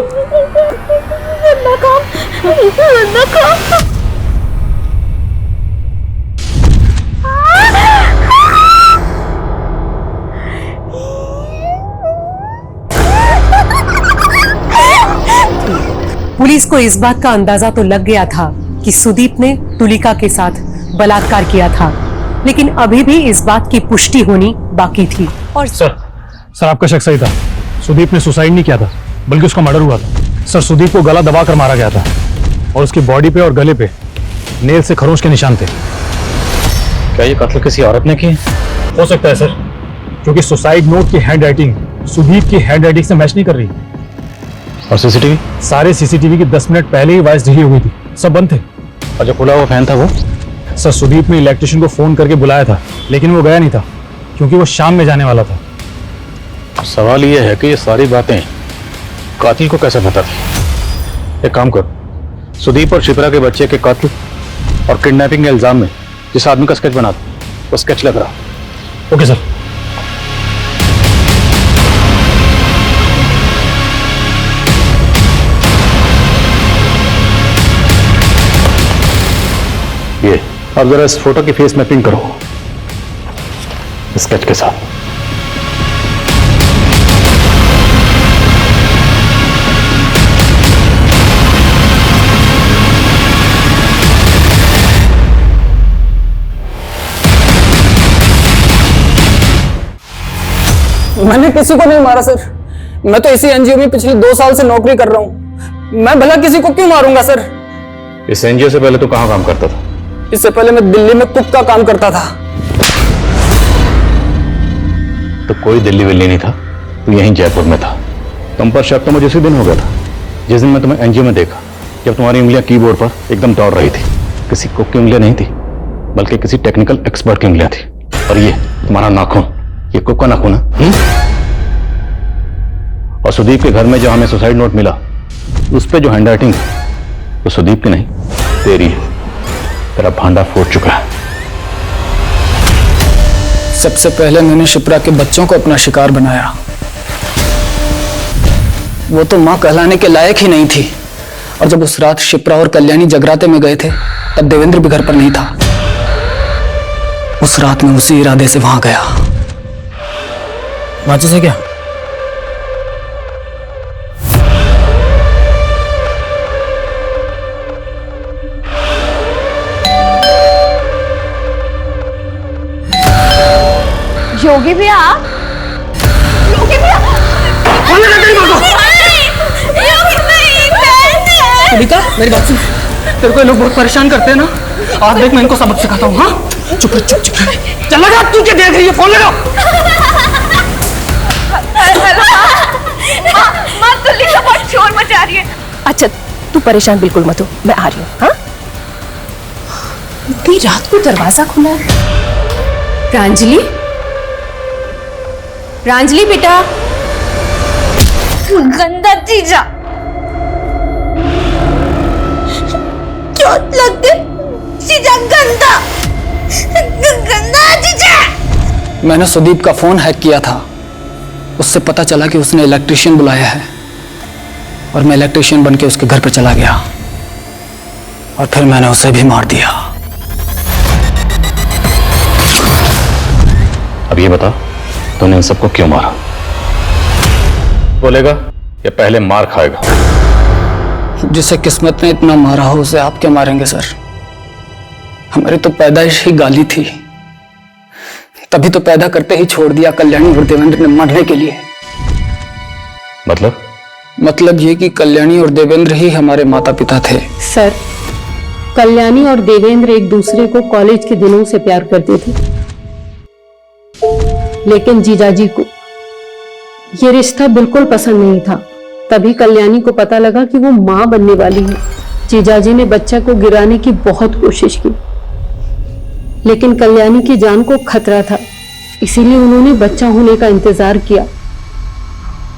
पुलिस को इस बात का अंदाजा तो लग गया था कि सुदीप ने तुलिका के साथ बलात्कार किया था, लेकिन अभी भी इस बात की पुष्टि होनी बाकी थी। और सर आपका शक सही था, सुदीप ने सुसाइड नहीं किया था बल्कि उसका मर्डर हुआ था। सर सुदीप को गला दबाकर मारा गया था और उसकी बॉडी पे और गले पे नेल से खरोंच के निशान थे। क्या ये कत्ल किसी औरत ने किया? हो सकता है सर, क्योंकि सुसाइड नोट की हैंड राइटिंग सुदीप की हैंड राइटिंग से मैच नहीं कर रही। और सीसीटीवी? सारे सीसीटीवी की 10 मिनट पहले ही वॉइस डिलीट हो गई थी, सब बंद थे। और जो खुला हुआ फैन था वो? सर सुदीप ने इलेक्ट्रिशियन को फोन करके बुलाया था, लेकिन वो गया नहीं था क्योंकि वो शाम में जाने वाला था। सवाल ये है कि ये सारी बातें कातिल को कैसे पता थी? एक काम करो, सुदीप और शिप्रा के बच्चे के कत्ल और किडनैपिंग के इल्जाम में जिस आदमी का स्केच बना दो, वो स्केच लग रहा। Okay sir. ये अब जरा इस फोटो की फेस मैपिंग करो स्केच के साथ। मैंने किसी को नहीं मारा सर, मैं तो इसी एनजीओ में पिछले 2 साल से नौकरी कर रहा हूँ। मैं भला किसी को क्यों मारूंगा सर? इस एनजीओ से पहले तो कहाँ काम करता था? इससे पहले मैं दिल्ली में कुक का काम करता था। तो कोई दिल्ली विल्ली नहीं था, तो यहीं जयपुर में था। तुम पर शक तो मुझे उसी दिन हो गया था जिस दिन मैं तुम्हें एनजीओ में देखा, जब तुम्हारी उंगलियां कीबोर्ड पर एकदम दौड़ रही थी। किसी कुक की उंगलियां नहीं थी, बल्कि किसी टेक्निकल एक्सपर्ट की उंगलियां थी। और ये तुम्हारा नाखून, ये कुक का नाखून है। और सुदीप के घर में जो हमें सुसाइड नोट मिला, उस पर जो हैंडराइटिंग है वो सुदीप की नहीं, तेरी है। तेरा भांडा फूट चुका है। सबसे पहले मैंने शिप्रा के बच्चों को अपना शिकार बनाया। वो तो मां कहलाने के लायक ही नहीं थी। और जब उस रात शिप्रा और कल्याणी जगराते में गए थे, तब देवेंद्र भी घर पर नहीं था। उस रात में उसी इरादे से वहां गया। माचिस है क्या? योगी भैया, योगी भैया, तुलिका मेरी बात सुन, तेरे को ये लोग बहुत परेशान करते हैं ना। आज देख मैं इनको सबक सिखाता हूँ। हाँ चुप रह, चुप चुप। चल लगा, तू क्या देख रही है? फोन लगा। माँ तुलिका बहुत शोर मचा रही है। अच्छा तू परेशान बिल्कुल मत हो, मैं आ रही हूँ। हाँ इतनी रात को दरवाजा खुला है। प्रांजलि, प्रांजलि बेटा। गंदा जीजा, चोट लग गई जीजा, गंदा गंदा जीजा। मैंने सुदीप का फोन हैक किया था, उससे पता चला कि उसने इलेक्ट्रिशियन बुलाया है और मैं इलेक्ट्रिशियन बनके उसके घर पर चला गया और फिर मैंने उसे भी मार दिया। अब ये बता, तूने इन सबको क्यों मारा? बोलेगा या पहले मार खाएगा? जिसे किस्मत ने इतना मारा हो उसे आप क्या मारेंगे सर? हमारी तो पैदाइश ही गाली थी, तभी तो पैदा करते ही छोड़ दिया कल्याणी और देवेंद्र ने मरने के लिए। मतलब ये कि कल्याणी और देवेंद्र ही हमारे माता पिता थे। सर, कल्याणी और देवेंद्र एक दूसरे को कॉलेज के दिनों से प्यार करते थे, लेकिन जीजाजी को ये रिश्ता बिल्कुल पसंद नहीं था। तभी कल्याणी को पता लगा कि वो मां बनने वाली है। जीजाजी ने बच्चा को गिराने की बहुत कोशिश की, लेकिन कल्याणी की जान को खतरा था, इसीलिए उन्होंने बच्चा होने का इंतजार किया।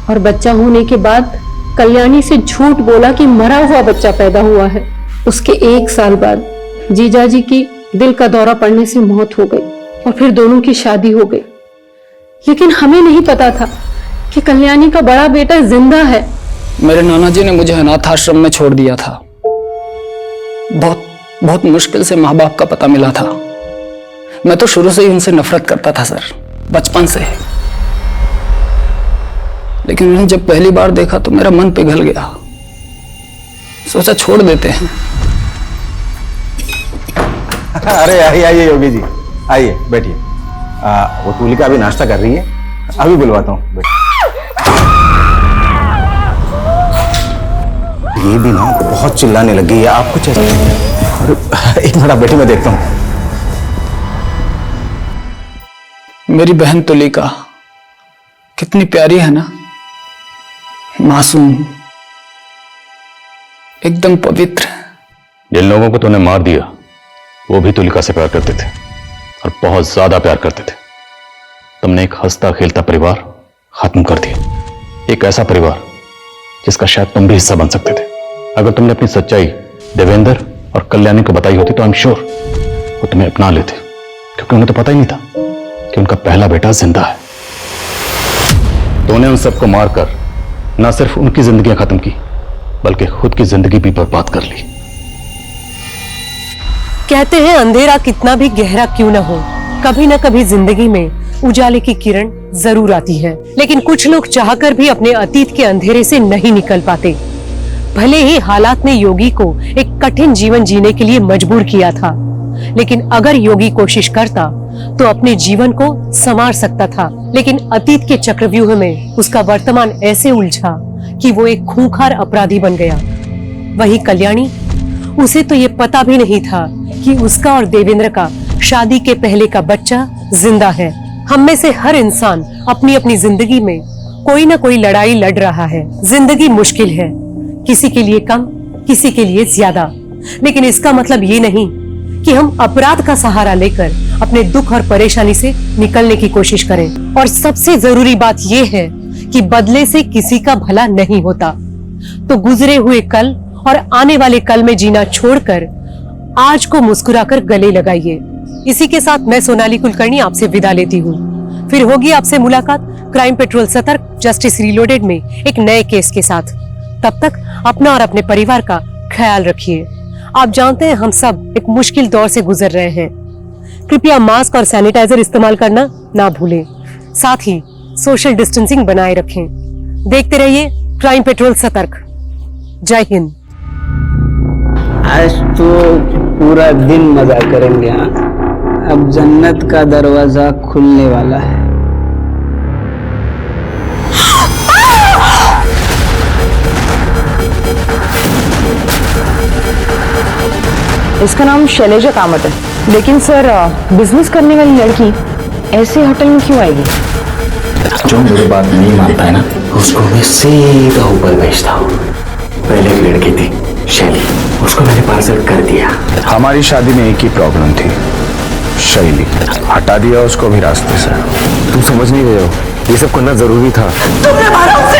और बच्चा होने के बाद कल्याणी से झूठ बोला कि मरा हुआ बच्चा पैदा हुआ है। उसके 1 साल बाद जीजाजी की दिल का दौरा पड़ने से मौत हो गई और फिर दोनों की शादी हो गई। लेकिन हमें नहीं पता था कि कल्याणी का बड़ा बेटा जिंदा है। मेरे नाना जी ने मुझे अनाथ आश्रम में छोड़ दिया था। बहुत मुश्किल से माँ बाप का पता मिला था। मैं तो शुरू से ही उनसे नफरत करता था सर, बचपन से। लेकिन उन्हें जब पहली बार देखा तो मेरा मन पिघल गया, सोचा छोड़ देते हैं। अरे आइए योगी जी, आइए बैठिए। वो तुलिका अभी नाश्ता कर रही है, अभी बुलवाता हूँ। ये भी ना बहुत चिल्लाने लगी है, आपको चाहिए? एक मिनट बेटी, मैं देखता हूँ। मेरी बहन तुलिका कितनी प्यारी है ना, मासूम, एकदम पवित्र। जिन लोगों को तूने मार दिया वो भी तुलिका से प्यार करते थे और बहुत ज्यादा प्यार करते थे। तुमने एक हंसता खेलता परिवार खत्म कर दिया, एक ऐसा परिवार जिसका शायद तुम भी हिस्सा बन सकते थे। अगर तुमने अपनी सच्चाई देवेंद्र और कल्याणी को बताई होती तो आई एम श्योर वो तुम्हें अपना लेते, क्योंकि उन्हें तो पता ही नहीं था कि उनका पहला बेटा जिंदा है। तूने उन सबको मारकर ना सिर्फ उनकी जिंदगी खत्म की, बल्कि खुद की जिंदगी भी बर्बाद कर ली। कहते हैं अंधेरा कितना भी गहरा क्यों न हो, कभी न कभी जिंदगी में उजाले की किरण जरूर आती है। लेकिन कुछ लोग चाहकर भी अपने अतीत के अंधेरे से नहीं निकल पाते। भले ही हालात ने योगी को एक कठिन जीवन जीने के लिए मजबूर किया था, लेकिन अगर योगी कोशिश करता तो अपने जीवन को संवार सकता था। लेकिन अतीत के चक्रव्यूह में उसका वर्तमान ऐसे उलझा कि वो एक खूंखार अपराधी बन गया। वही कल्याणी, उसे तो ये पता भी नहीं था कि उसका और देवेंद्र का शादी के पहले का बच्चा जिंदा है। हम में से हर इंसान अपनी अपनी जिंदगी में कोई ना कोई लड़ाई लड़ रहा है। जिंदगी मुश्किल है, किसी के लिए कम, किसी के लिए ज्यादा, लेकिन इसका मतलब ये नहीं कि हम अपराध का सहारा लेकर अपने दुख और परेशानी से निकलने की कोशिश करें। और सबसे जरूरी बात यह है कि बदले से किसी का भला नहीं होता। तो गुजरे हुए कल और आने वाले कल में जीना छोड़कर आज को मुस्कुराकर गले लगाइए। इसी के साथ मैं सोनाली कुलकर्णी आपसे विदा लेती हूँ। फिर होगी आपसे मुलाकात क्राइम पेट्रोल सतर्क जस्टिस रीलोडेड में एक नए केस के साथ। तब तक अपना और अपने परिवार का ख्याल रखिए। आप जानते हैं हम सब एक मुश्किल दौर से गुजर रहे हैं। कृपया मास्क और सैनिटाइजर इस्तेमाल करना ना भूलें, साथ ही सोशल डिस्टेंसिंग बनाए रखें। देखते रहिए क्राइम पेट्रोल सतर्क। जय हिंद। आज तो पूरा दिन मजा करेंगे। अब जन्नत का दरवाजा खुलने वाला है। इसका नाम शैलेजा कामत है। लेकिन सर बिजनेस करने वाली लड़की ऐसे होटल में क्यों आएगी? जो मेरी बात नहीं मानता है ना, उसको मैं सीधा ऊपर भेजता हूँ। पहले एक लड़की थी शैली, उसको मैंने पार्सल कर दिया। हमारी शादी में एक ही प्रॉब्लम थी, शैली। हटा दिया उसको भी रास्ते से। तुम समझ नहीं रहे हो, ये सब करना जरूरी था। तुमने मारा उसे,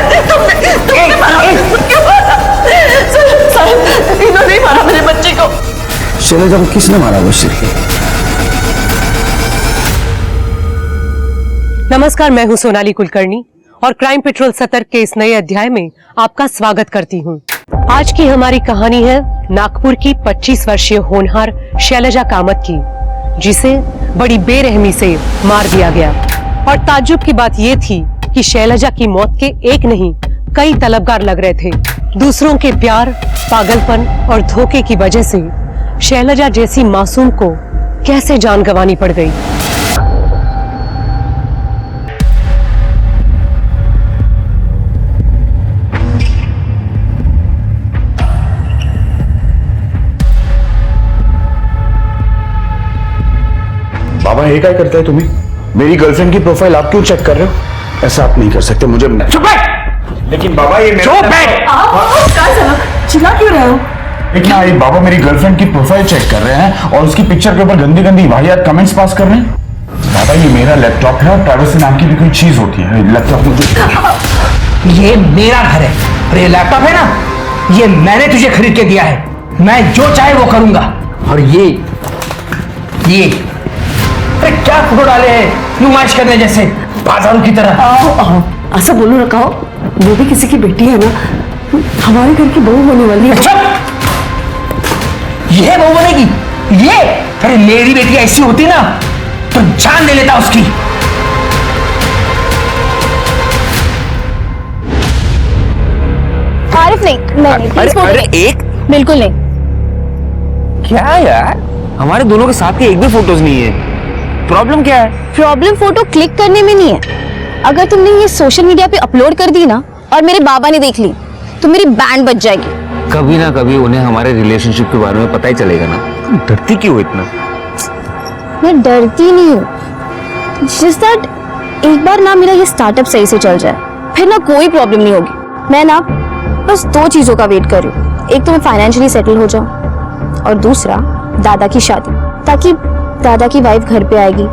तुमने मारा, क्यों मारा? सर, इन्होंने ही मारा मेरे बच्चे को। शैलजा को किसने मारा वो श्री? नमस्कार, मैं हूं सोनाली कुलकर्णी और क्राइम पेट्रोल सतर्क के इस नए अध्याय में आपका स्वागत करती हूं। आज की हमारी कहानी है नागपुर की 25 वर्षीय होनहार शैलजा कामत की, जिसे बड़ी बेरहमी से मार दिया गया। और ताज्जुब की बात ये थी कि शैलजा की मौत के एक नहीं कई तलबगार लग रहे थे। दूसरों के प्यार, पागलपन और धोखे की वजह से शैलजा जैसी मासूम को कैसे जान गंवानी पड़ गई। बाबा ये क्या करता है तुम्हें? मेरी गर्लफ्रेंड की प्रोफाइल आप क्यों चेक कर रहे हो? ऐसा आप नहीं कर सकते, मुझे चुप बैठ। लेकिन बाबा ये मेरा चुप बैठ। चिल्ला क्यों रहे हो? लेकिन ये बाबा मेरी गर्लफ्रेंड की प्रोफाइल चेक कर रहे हैं और उसकी पिक्चर के ऊपर गंदी गंदी वाहियात कमेंट्स पास कर रहे हैं। बाबा ये मेरा लैपटॉप है और प्राइवेसी नाम की भी कोई चीज होती है। लैपटॉप मुझे, ये मेरा घर है और ये लैपटॉप है ना, ये मैंने तुझे खरीद के दिया है। मैं जो चाहे वो करूंगा। और ये अरे क्या फोटो डाले हैं नुमाइश करने जैसे, बाजारों की तरह। ऐसा बोलो ना, कहो वो भी किसी की बेटी है ना, हमारे घर की बहू होने वाली है। अच्छा, ये बहू बनेगी? ये अरे मेरी बेटी ऐसी होती ना तो जान दे लेता उसकी। आरिफ नहीं, प्लीज अरे एक बिल्कुल नहीं। क्या यार, हमारे दोनों के साथ के एक भी फोटोज नहीं है। प्रॉब्लम क्या है? प्रॉब्लम फोटो क्लिक करने में नहीं है। अगर तुमने ये सोशल मीडिया पे अपलोड कर दी ना और मेरे बाबा ने देख ली तो मेरी बैंड बज जाएगी। कभी ना कभी उन्हें हमारे रिलेशनशिप के बारे में पता ही चलेगा ना। तुम डरती क्यों इतना? मैं डरती नहीं हूँ, जस्ट दैट एक बार ना मेरा ये स्टार्टअप सही से चल जाए, फिर ना कोई प्रॉब्लम नहीं होगी। मैं ना बस दो चीजों का वेट कर रही हूँ, एक तो मैं फाइनेंशियली सेटल हो जाऊँ और दूसरा दादा की शादी, ताकि दादा की वाइफ घर पे आएगी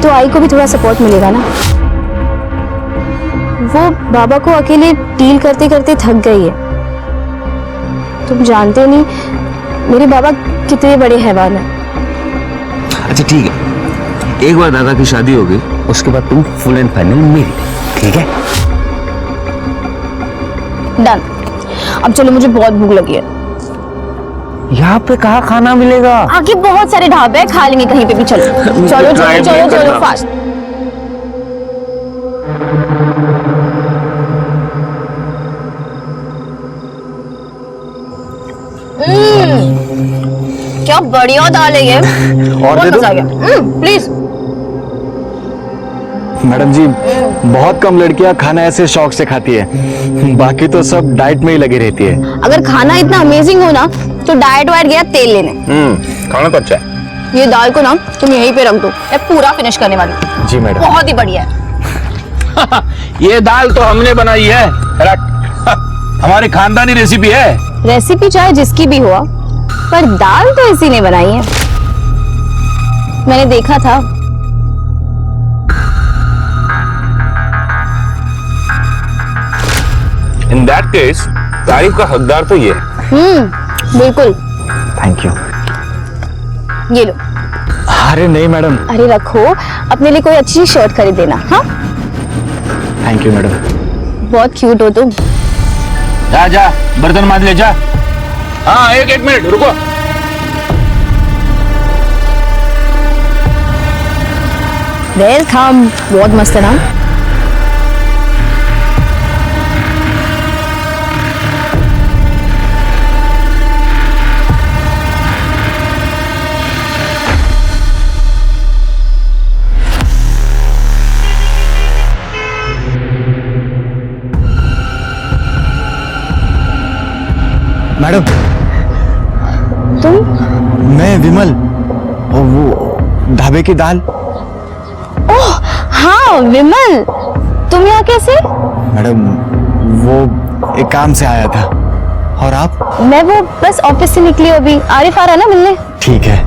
तो आई को भी थोड़ा सपोर्ट मिलेगा ना। वो बाबा को अकेले डील करते करते थक गई है। तुम जानते नहीं मेरे बाबा कितने बड़े हैवान हैं। अच्छा ठीक है, एक बार दादा की शादी होगी उसके बाद तुम फुल एंड फाइनल मेरी, ठीक है? डन। अब चलो, मुझे बहुत भूख लगी है। यहाँ पे कहाँ खाना मिलेगा? आगे बहुत सारे ढाबे हैं, खा लेंगे कहीं पे भी। चलो चलो चलो चलो चलो फास्ट। क्या बढ़िया दाल है ये। और दे दो? मजा आ गया। प्लीज। मैडम जी, बहुत कम लड़कियां खाना ऐसे शौक से खाती है, बाकी तो सब डाइट में ही लगी रहती है। अगर खाना इतना अमेजिंग हो ना तो डाइट वाइट गया तेल लेने। खाना तो अच्छा है। ये दाल को ना तुम यहीं पे रख दो, मैं पूरा फिनिश करने वाली हूँ। जी मैडम। बहुत ही बढ़िया है। ये दाल तो हमने बनाई है, हमारी खानदानी रेसिपी है। रेसिपी चाहे जिसकी भी हो, पर दाल तो इसी ने बनाई है। मैंने देखा था। इन दैट केस तारीफ का हकदार तो ये है। बिल्कुल। Thank you. ये लो। अरे नहीं मैडम। अरे रखो, अपने लिए कोई अच्छी शर्ट खरीद देना। हाँ, थैंक यू मैडम। बहुत क्यूट हो तुम। जा जा बर्तन मांज ले जा। हाँ एक मिनट रुको। वेलकम। बहुत मस्त है ना? मैडम। तुम? मैं विमल, वो ढाबे की दाल। ओह हाँ विमल, तुम यहाँ कैसे? मैडम वो एक काम से आया था। और आप? मैं वो बस ऑफिस से निकली अभी। आरिफ आ रहा है ना मिलने। ठीक है।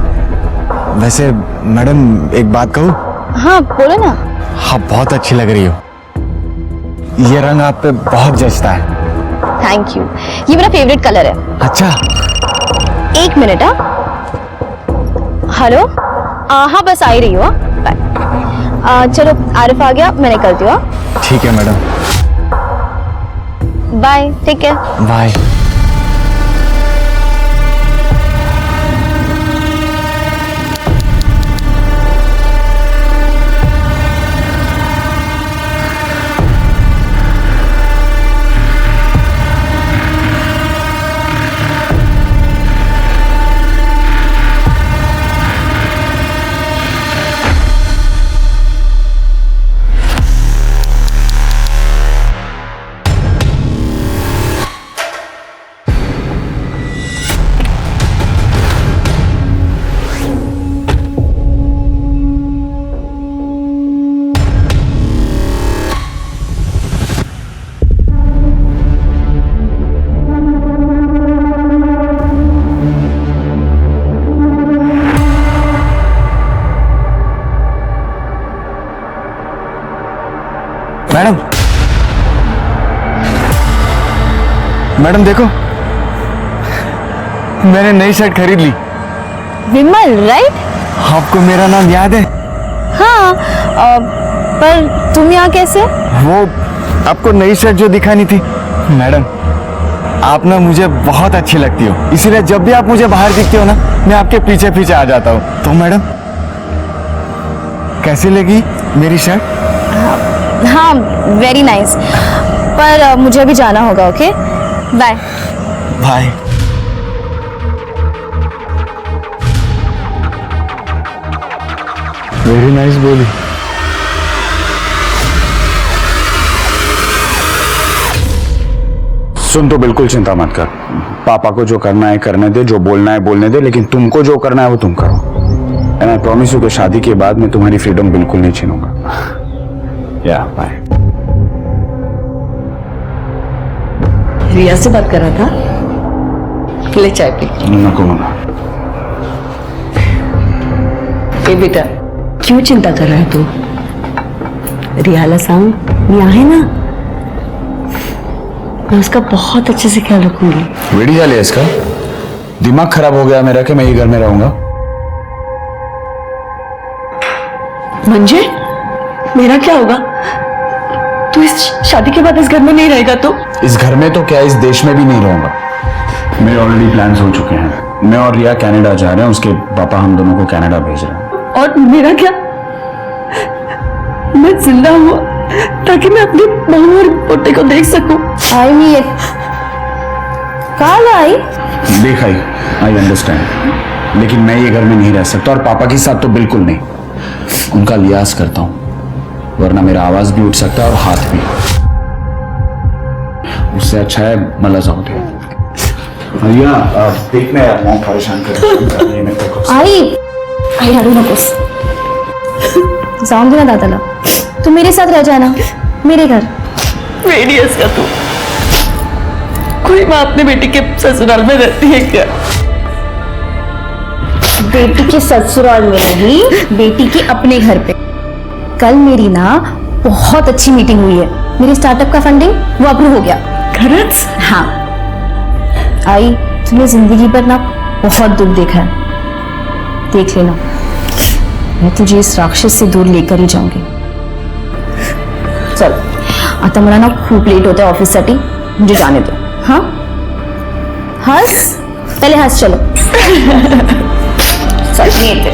वैसे मैडम एक बात कहूँ? हाँ बोलो ना। आप बहुत अच्छी लग रही हो। ये रंग आप पे बहुत जचता है। थैंक यू, ये मेरा फेवरेट कलर है। अच्छा। एक मिनट। हेलो, हाँ बस आ ही रही हो। बाय। चलो आरिफ आ गया, मैं निकलती हूँ। ठीक है मैडम। बाय, ठीक है। बाय। मैडम, मैडम देखो, मैंने नई शर्ट खरीद ली। विमल राइट? आपको मेरा नाम याद है? हाँ, पर तुम यहाँ कैसे? वो आपको नई शर्ट जो दिखानी थी। मैडम आप ना मुझे बहुत अच्छी लगती हो, इसीलिए जब भी आप मुझे बाहर दिखती हो ना, मैं आपके पीछे पीछे आ जाता हूँ। तो मैडम कैसी लगी मेरी शर्ट? हाँ वेरी नाइस, पर मुझे अभी जाना होगा। Okay bye. Bye. Very nice बोली। सुन, तो बिल्कुल चिंता मत कर। पापा को जो करना है करने दे, जो बोलना है बोलने दे, लेकिन तुमको जो करना है वो तुम करो। एंड आई प्रॉमिस यू कि शादी के बाद मैं तुम्हारी फ्रीडम बिल्कुल नहीं छीनूंगा। या बाय। रिया से बात कर रहा था, ले चाय पी। नको मना। ए बेटा, क्यों चिंता कर रहा है तू? रियाला सांग यहाँ है ना, मैं उसका बहुत अच्छे से ख्याल रखूंगी। वेड़ी जाले इसका दिमाग खराब हो गया मेरा कि मैं ये घर में रहूंगा। मंजे, मेरा क्या होगा? तू इस शादी के बाद इस घर में नहीं रहेगा तो? इस घर में तो क्या, इस देश में भी नहीं रहूंगा। मेरे ऑलरेडी प्लान्स हो चुके हैं। मैं और रिया कनाडा जा रहे हैं, उसके पापा हम दोनों को कनाडा भेज रहे हैं। और मेरा क्या? मैं जिंदा हुआ ताकि मैं अपनी बहू और पोते को देख सकूं। आई नहीं कल आई देख आई अंडरस्टैंड, लेकिन मैं ये घर में नहीं रह सकता, और पापा के साथ तो बिल्कुल नहीं। उनका लिहाज करता हूं, वरना मेरा आवाज भी उठ सकता है और हाथ भी। उससे अच्छा है मला जाओ दे। भैया देखना यार, मॉम परेशान कर रही है। आई हाडू नकोस, जाऊंगी ना दादाला। तू मेरे साथ रह जाना, मेरे घर। वेडियस का तू, कोई माँ अपने बेटी के ससुराल में रहती है क्या? बेटी के ससुराल में नहीं, बेटी के अपने घर पे। कल मेरी ना बहुत अच्छी मीटिंग हुई है। मेरी स्टार्टअप का फंडिंग वो अप्रूव हो गया। खरच? हाँ आई, तुमने जिंदगी पर ना बहुत दुख देखा है, देख लेना। मैं तुझे इस राक्षस से दूर लेकर ही जाऊंगी। चल आता मला ना खूप लेट होता है ऑफिस साठी, मुझे जाने दो। हाँ हंस, पहले हंस। चलो चल येते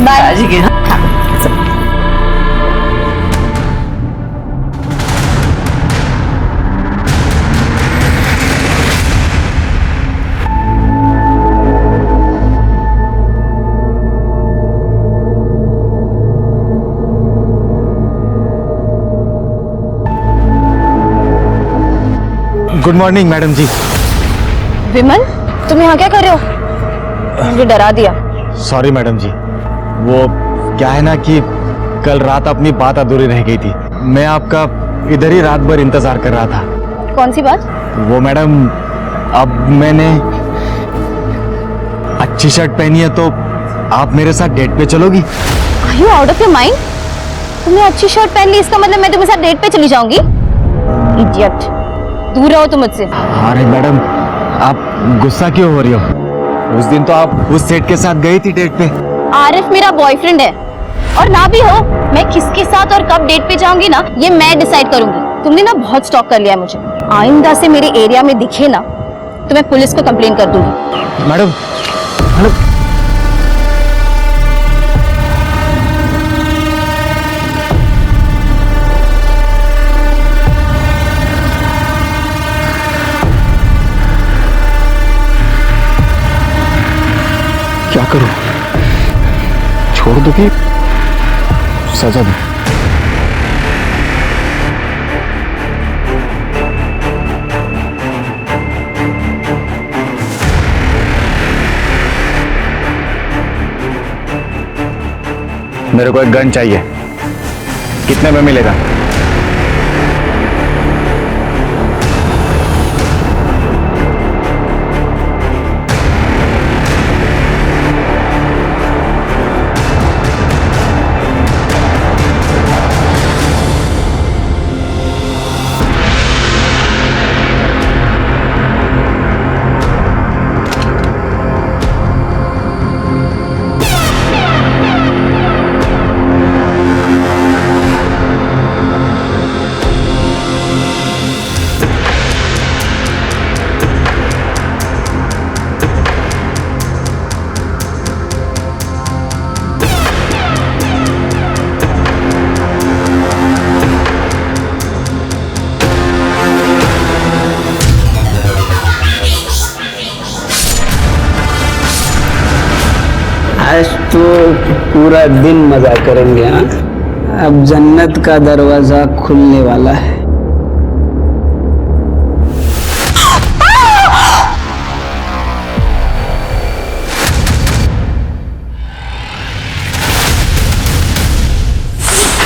बाय। गुड मॉर्निंग मैडम जी। विमल, तुम यहाँ क्या कर रहे हो? मुझे डरा दिया। सॉरी मैडम जी, वो क्या है ना कि कल रात अपनी बात अधूरी रह गई थी। मैं आपका इधर ही रात भर इंतजार कर रहा था। कौन सी बात? वो मैडम, अब मैंने अच्छी शर्ट पहनी है तो आप मेरे साथ डेट पे चलोगी? Are you out of your mind? तुमने अच्छी शर्ट पहन ली, इसका मतलब मैं तुम्हारे साथ डेट पे चली जाऊंगी? Idiot! दूर रहो तुम मुझसे। अरे मैडम, आप गुस्सा क्यों हो रही हो? उस दिन तो आप उस सेठ के साथ गई थी डेट पे। आरिफ मेरा बॉयफ्रेंड है, और ना भी हो, मैं किसके साथ और कब डेट पे जाऊंगी ना, ये मैं डिसाइड करूंगी। तुमने ना बहुत स्टॉक कर लिया है मुझे। आइंदा से मेरे एरिया में दिखे ना तो मैं पुलिस को कंप्लेन कर दूंगी। मैडम, क्या करूं? छोड़ दो कि सजा दो? मेरे को एक गन चाहिए। कितने में मिलेगा? आज तो पूरा दिन मजा करेंगे। हाँ, अब जन्नत का दरवाजा खुलने वाला है।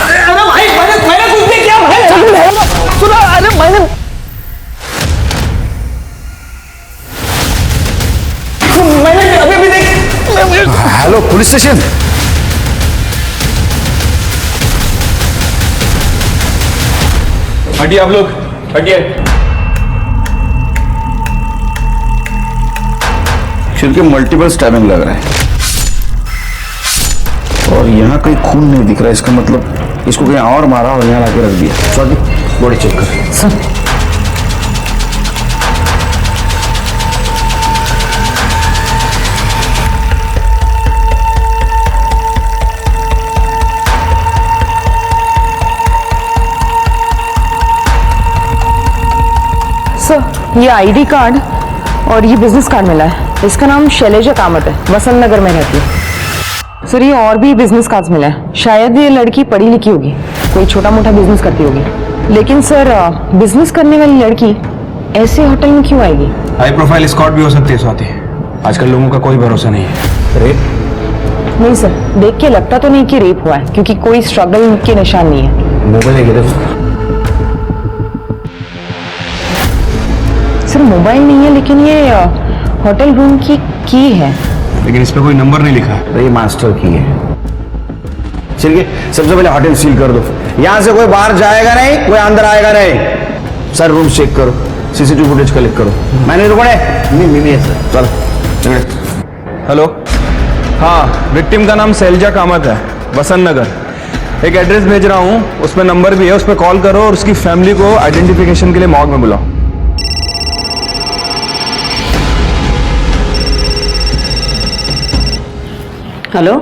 अरे भाई, मैंने कुछ नहीं किया भाई। सुनो, अरे मैंने अभी भी देख। Hello, police station. हटिए आप लोग, हटिए। सिर के मल्टीपल स्टैबिंग लग रहा है और यहाँ कहीं खून नहीं दिख रहा है। इसका मतलब इसको कहीं और मारा और यहाँ लाके रख दिया। सॉरी, बॉडी चेक कर। सर, सर, ये आईडी कार्ड और ये बिजनेस कार्ड मिला है। इसका नाम शैलेजा कामत है, वसंत नगर में रहती है। सर, ये और भी बिजनेस कार्ड्स मिला है। शायद ये लड़की पढ़ी लिखी होगी, कोई छोटा मोटा बिजनेस करती होगी। लेकिन सर, बिजनेस करने वाली लड़की ऐसे होटल में क्यों आएगी? हाई प्रोफाइल स्कॉट भी हो सकती है स्वाति। आजकल लोगों का कोई भरोसा नहीं है। रेप? नहीं सर, देख के लगता तो नहीं कि रेप हुआ है, क्योंकि कोई स्ट्रगल के निशान नहीं है। मोबाइल गिरे? सर, मोबाइल नहीं है, लेकिन ये होटल रूम की है। लेकिन इस पे कोई नंबर नहीं लिखा। तो ये मास्टर की है। चलिए, सबसे पहले होटल सील कर दो। यहाँ से कोई बाहर जाएगा नहीं, कोई अंदर आएगा नहीं। सर, रूम चेक करो, सीसीटीवी फुटेज कलेक्ट करो। मैंने रुकने नहीं सर। चलो। हेलो, हाँ, विक्टिम का नाम शैलजा कामत है, वसंत नगर। एक एड्रेस भेज रहा हूँ, उसमें नंबर भी है, उस पर कॉल करो और उसकी फैमिली को आइडेंटिफिकेशन के लिए मॉर्ग में बुलाओ। हेलो,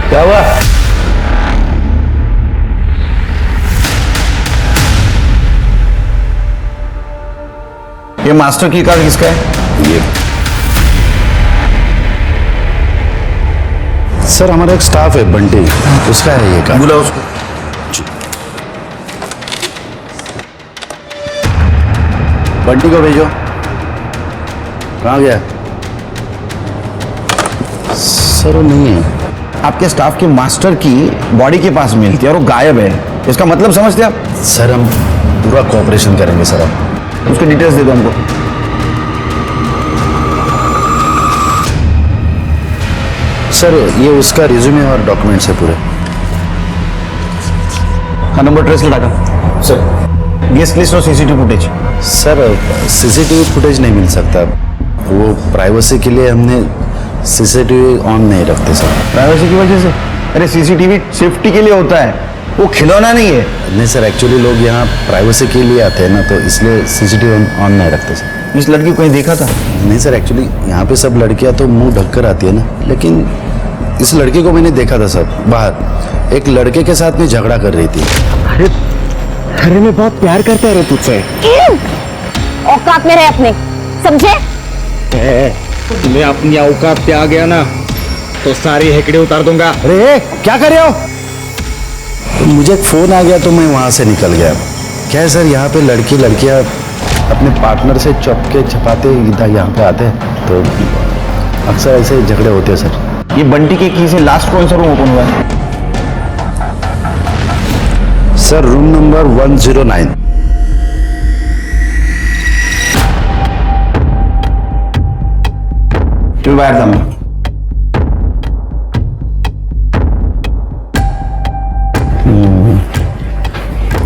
क्या हुआ? ये मास्टर की कार्ड किसका है? ये सर हमारा एक स्टाफ है बंटी, उसका है ये कार्ड। बुला उसको। बंटी को भेजो। कहाँ गया? सर वो नहीं है। आपके स्टाफ के मास्टर की बॉडी के पास मिली थी और वो गायब है, इसका मतलब समझते आप? सर हम पूरा कोऑपरेशन करेंगे सर। आप उसके डिटेल्स दे दो हमको। सर ये उसका रिज्यूमे और डॉक्यूमेंट्स है पूरे। हाँ, नंबर ट्रेस लगा सर। गेस्ट लिस्ट और CCTV footage. Sir CCTV footage नहीं मिल सकता, वो प्राइवेसी के लिए हमने सीसीटीवी ऑन नहीं रखते सर। प्राइवेसी की वजह से? अरे सीसीटीवी सेफ्टी के लिए होता है, वो खिलौना नहीं है। नहीं सर, एक्चुअली लोग यहाँ प्राइवेसी के लिए आते हैं ना, तो इसलिए सीसीटीवी ऑन नहीं रखते सर। इस लड़की को कहीं देखा था? नहीं सर, एक्चुअली यहाँ पे सब लड़कियाँ तो मुंह ढककर आती है ना, लेकिन इस लड़की को मैंने देखा था सर बाहर, एक लड़के के साथ में झगड़ा कर रही थी। अरे मैं बहुत प्यार करता है तुझसे। औकात में रहे अपने, समझे? तुम्हें अपनी औकात पे आ गया ना तो सारी हेकड़े उतार दूंगा। अरे क्या कर रहे हो? मुझे एक फोन आ गया तो मैं वहां से निकल गया। क्या है सर, यहाँ पे लड़कियां अपने पार्टनर से चपके छपाते इधर यहाँ पे आते हैं, तो अक्सर ऐसे झगड़े होते हैं सर। ये बंटी के की से लास्ट कौन सा रूम ओपन हुआ है? Sir room number 109। चल बाहर जाना।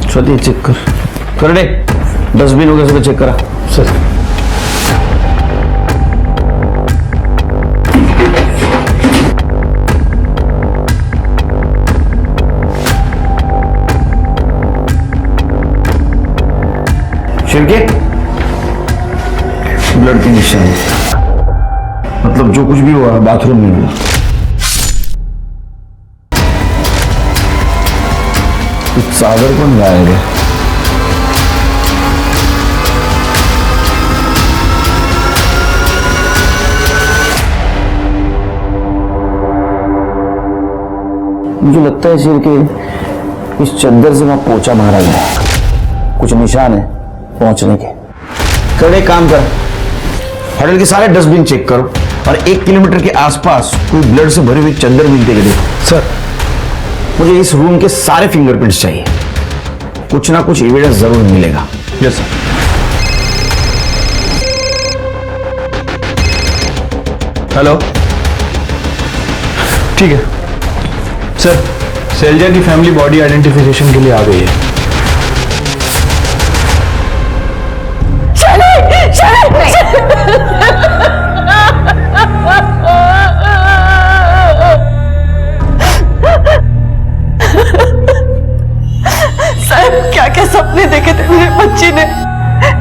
चलिए चेक कर दे, डस्टबिन वगैरह सब चेक करा सर। शिरके ब्लड के निशान, मतलब जो कुछ भी हुआ बाथरूम में हुआ। कुछ सागर कौन गायब है? मुझे लगता है सिर के इस चद्दर से वहां पोछा मारा गया है, कुछ निशान है पहुंचने के। कर एक काम कर, होटल के सारे डस्टबिन चेक करो और 1 किलोमीटर के आसपास कोई ब्लड से भरी हुई चद्दर मिलती है देखो। सर मुझे इस रूम के सारे फिंगरप्रिंट्स चाहिए, कुछ ना कुछ एविडेंस जरूर मिलेगा। Yes sir. हेलो, ठीक है सर, शैलजा की फैमिली बॉडी आइडेंटिफिकेशन के लिए आ गई है। साहब क्या क्या सपने देखे थे मेरे बच्ची ने,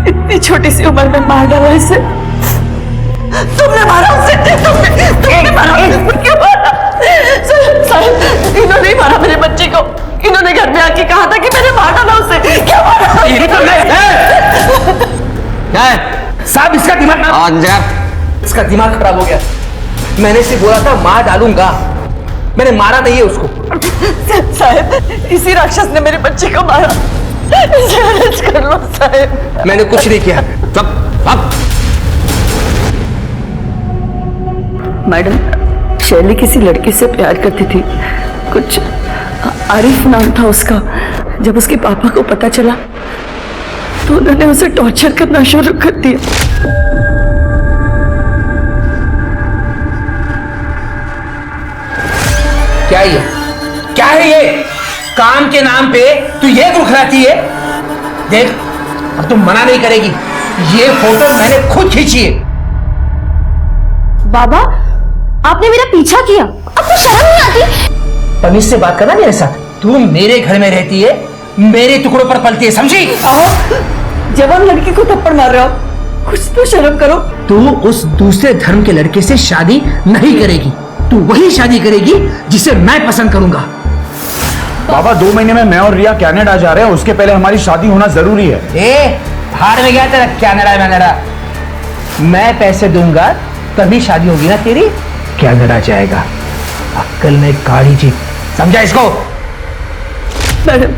इतनी छोटी सी उम्र में मार डाला इसे। तुमने मारा उसे, तुमने मारा उसे, क्यों मारा? साहब इन्होंने ही मारा मेरे बच्चे को, इन्होंने घर में आके कहा था कि मैंने मार डाला उसे। क्या मारा? यही तो क्या है साहब इसका दिमाग इसका दिमाग खराब हो गया। मैंने इसे बोला था मार डालूंगा, मैंने मारा नहीं है उसको। साहब इसी राक्षस ने मेरे बच्चे को मारा, इसे अरेस्ट कर लो साहब। मैंने कुछ नहीं किया। अब मैडम, शैली किसी लड़के से प्यार करती थी, कुछ आरिफ नाम था उसका। जब उसके पापा को पता चला तो उन्होंने उसे टॉर्चर करना शुरू कर दिया। क्या ये, क्या है ये? काम के नाम पे तू ये दुखलाती है? देख अब तुम मना नहीं करेगी, ये फोटो मैंने खुद खींची है। बाबा आपने मेरा पीछा किया, आपको शर्म नहीं आती? तमीज से बात करना मेरे साथ। तू मेरे घर में रहती है, मेरे टुकड़ों पर पलती है, समझी? जवान लड़की को थप्पड़ मार रहे हो, कुछ तो शर्म करो। तू उस दूसरे धर्म के लड़के से शादी नहीं करेगी, तू वही शादी करेगी जिसे मैं पसंद करूंगा। बाबा 2 महीने में मैं और रिया कनाडा जा रहे हैं, उसके पहले हमारी शादी होना जरूरी है। भाड़ में गया तेरा कनाडा। मैं पैसे दूंगा तभी शादी होगी ना तेरी। कनाडा जाएगा, अक्कल में काली जी, समझा इसको? मैडम,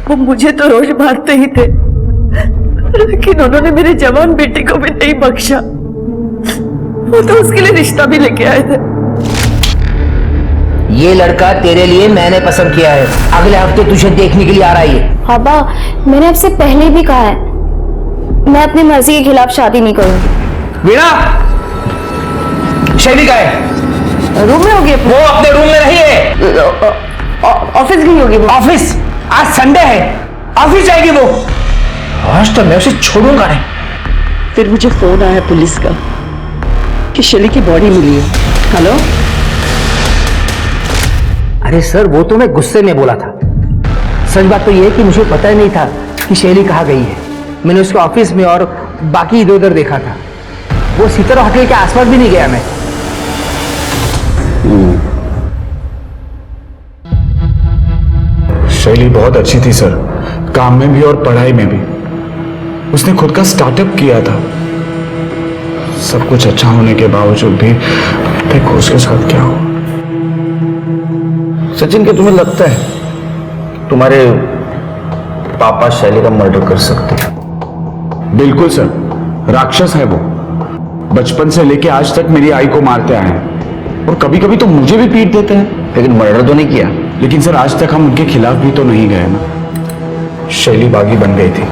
वो मुझे तो रोज मारते ही थे, लेकिन उन्होंने मेरे जवान बेटे को भी नहीं बख्शा। वो तो उसके लिए रिश्ता भी लेके आए थे। ये लड़का तेरे लिए मैंने पसंद किया है, अगले हफ्ते तुझे देखने के लिए आ रहा है। पापा, मैंने आपसे पहले भी कहा है, मैं अपनी मर्जी के खिलाफ शादी नहीं करूंगी। वीणा, शैली का है? रूम में होगी? वो अपने रूम में नहीं है, ऑफिस गई होगी। ऑफिस? आज संडे है, ऑफिस जाएगी वो। आज तो मैं उसे छोड़ूंगा नहीं। फिर मुझे फोन आया पुलिस का कि शैली की बॉडी मिली है। हेलो? अरे सर, वो तो मैं गुस्से में बोला था। सच बात तो ये है कि मुझे पता ही नहीं था कि शैली कहाँ गई है। मैंने उसके ऑफिस में और बाकी इधर उधर देखा था। वो सितारा होटल के आसपास भी नहीं गया मैं। शैली बहुत अच्छी थी सर, काम में भी और पढ़ाई में भी। उसने खुद का स्टार्टअप किया था। सब कुछ अच्छा होने के बावजूद भी देखो उसके साथ क्या हुआ। सचिन, क्या तुम्हें लगता है तुम्हारे पापा शैली का मर्डर कर सकते हैं? बिल्कुल सर, राक्षस है वो। बचपन से लेके आज तक मेरी आई को मारते आए हैं और कभी कभी तो मुझे भी पीट देते हैं। लेकिन मर्डर तो नहीं किया। लेकिन सर, आज तक हम उनके खिलाफ भी तो नहीं गए ना। शैली बागी बन गई थी,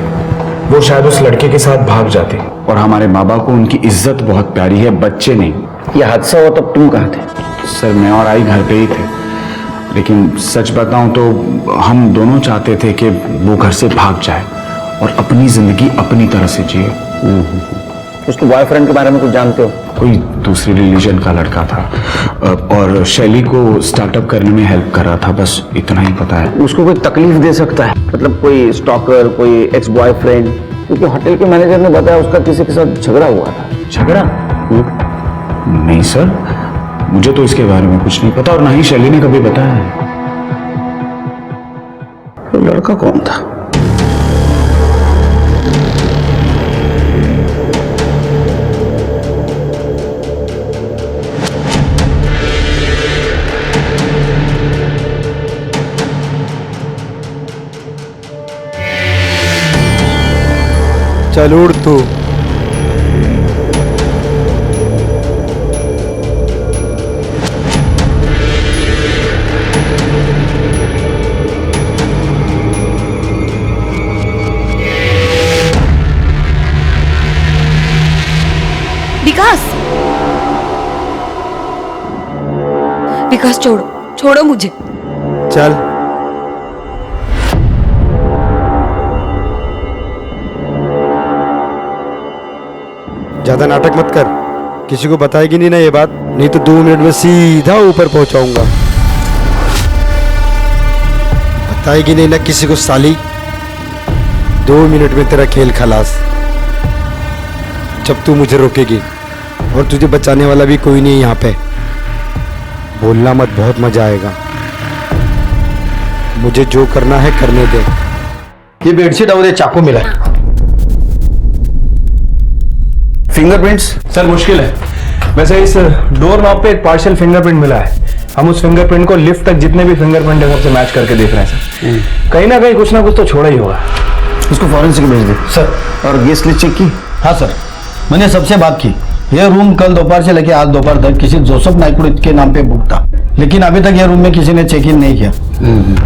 वो शायद उस लड़के के साथ भाग जाती। और हमारे बाबा को उनकी इज्जत बहुत प्यारी है, बच्चे नहीं। यह हादसा हुआ तब तुम कहाँ थे? सर, मैं और आई घर पे ही थे, लेकिन सच बताऊं तो हम दोनों चाहते थे कि वो घर से भाग जाए और अपनी जिंदगी अपनी तरह से जिए। उसके बॉयफ्रेंड के बारे में कुछ जानते हो? कोई दूसरी रिलीजन का लड़का था और शैली को स्टार्टअप करने में हेल्प कर रहा था, बस इतना ही पता है। उसको कोई तकलीफ दे सकता है? मतलब कोई स्टॉकर, कोई एक्स बॉयफ्रेंड? क्योंकि होटल के मैनेजर ने बताया उसका किसी के साथ झगड़ा हुआ था। झगड़ा? नहीं सर, मुझे तो इसके बारे में कुछ नहीं पता और ना ही शैली ने कभी बताया है। तो लड़का कौन था? चल उड़ तू। विकास, छोड़ो मुझे। चल। ज्यादा नाटक मत कर, किसी को बताएगी नहीं ना ये बात, नहीं तो 2 मिनट में सीधा ऊपर पहुंचाऊंगा। बताएगी नहीं ना किसी को साली, 2 मिनट में तेरा खेल खलास। जब तू मुझे रोकेगी, और तुझे बचाने वाला भी कोई नहीं है यहाँ पे। बोलना मत, बहुत मजा आएगा। मुझे जो करना है करने दे। ये बेडशीट और ये चाकू मिला है। फिंगरप्रिंट्स? सर मुश्किल है, वैसे इस डोर नॉब पे एक पार्शियल फिंगरप्रिंट मिला है। हम उस फिंगरप्रिंट को लिफ्ट तक जितने भी फिंगरप्रिंट है सबसे मैच करके देख रहे हैं सर। कहीं ना कहीं कुछ ना कुछ तो छोड़ा ही होगा। उसको फॉरेंसिक भेज दे सर। और गेस्ट लिस्ट चेक की? हाँ सर, मैंने सबसे बात की। यह रूम कल दोपहर से लेकर आज दोपहर तक किसी जोसेफ नाइकुड़े के नाम पे बुक था, लेकिन अभी तक यह रूम में किसी ने चेक इन नहीं किया।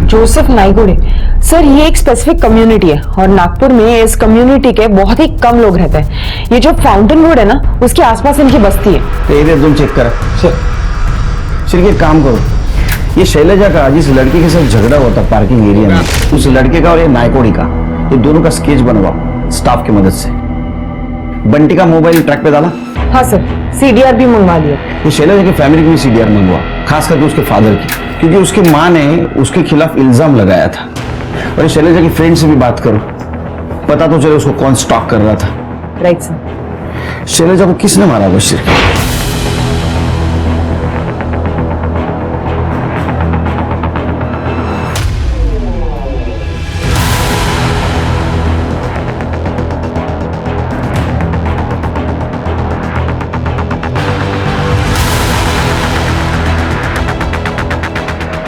जोसेफ नाइकुड़े? सर, ये एक स्पेसिफिक कम्युनिटी है और नागपुर में इस कम्युनिटी के बहुत ही कम लोग रहते हैं। ये जो फाउंटेन रोड है ना, उसके आसपास इनकी बस्ती है। एरिया तुम चेक करा सर। सिर्फ एक काम करो, ये शैलजा का जिस लड़के के साथ झगड़ा हुआ था पार्किंग एरिया में, उस लड़के का और ये नायकोड़ी का, ये दोनों का स्केच बनवाओ स्टाफ की मदद से। बंटी का मोबाइल ट्रैक पे डाला? हाँ सर, सीडीआर भी मंगवा लिया। ये शैलजा की फैमिली की भी सीडीआर मंगवा, खास करके उसके फादर की, क्योंकि उसकी माँ ने उसके खिलाफ इल्जाम लगाया था। और शैलजा की फ्रेंड से भी बात करो, पता तो चले उसको कौन स्टॉक कर रहा था। Right sir. शैलजा को किसने मारा बशीर?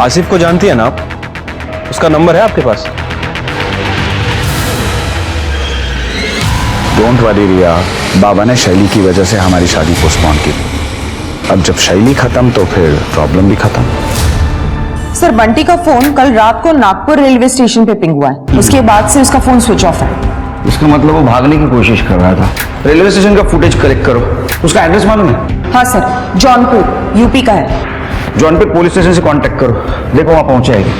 आसिफ को जानती है ना आप? उसका नंबर है आपके पास? डोंट वरी रिया, बाबा ने शैली की वजह से हमारी शादी पोस्टपोन की थी। अब जब शैली खत्म तो फिर प्रॉब्लम भी खत्म। सर बंटी का फोन कल रात को नागपुर रेलवे स्टेशन पे पिंग हुआ है। उसके बाद से उसका फोन स्विच ऑफ है। इसका मतलब वो भागने की कोशिश कर रहा था। रेलवे स्टेशन का फुटेज कलेक्ट करो। उसका एड्रेस मालूम है? हाँ सर, जौनपुर यूपी का है। जौनपुर पुलिस स्टेशन से कांटेक्ट करो, देखो वहां पहुंच जाएगी।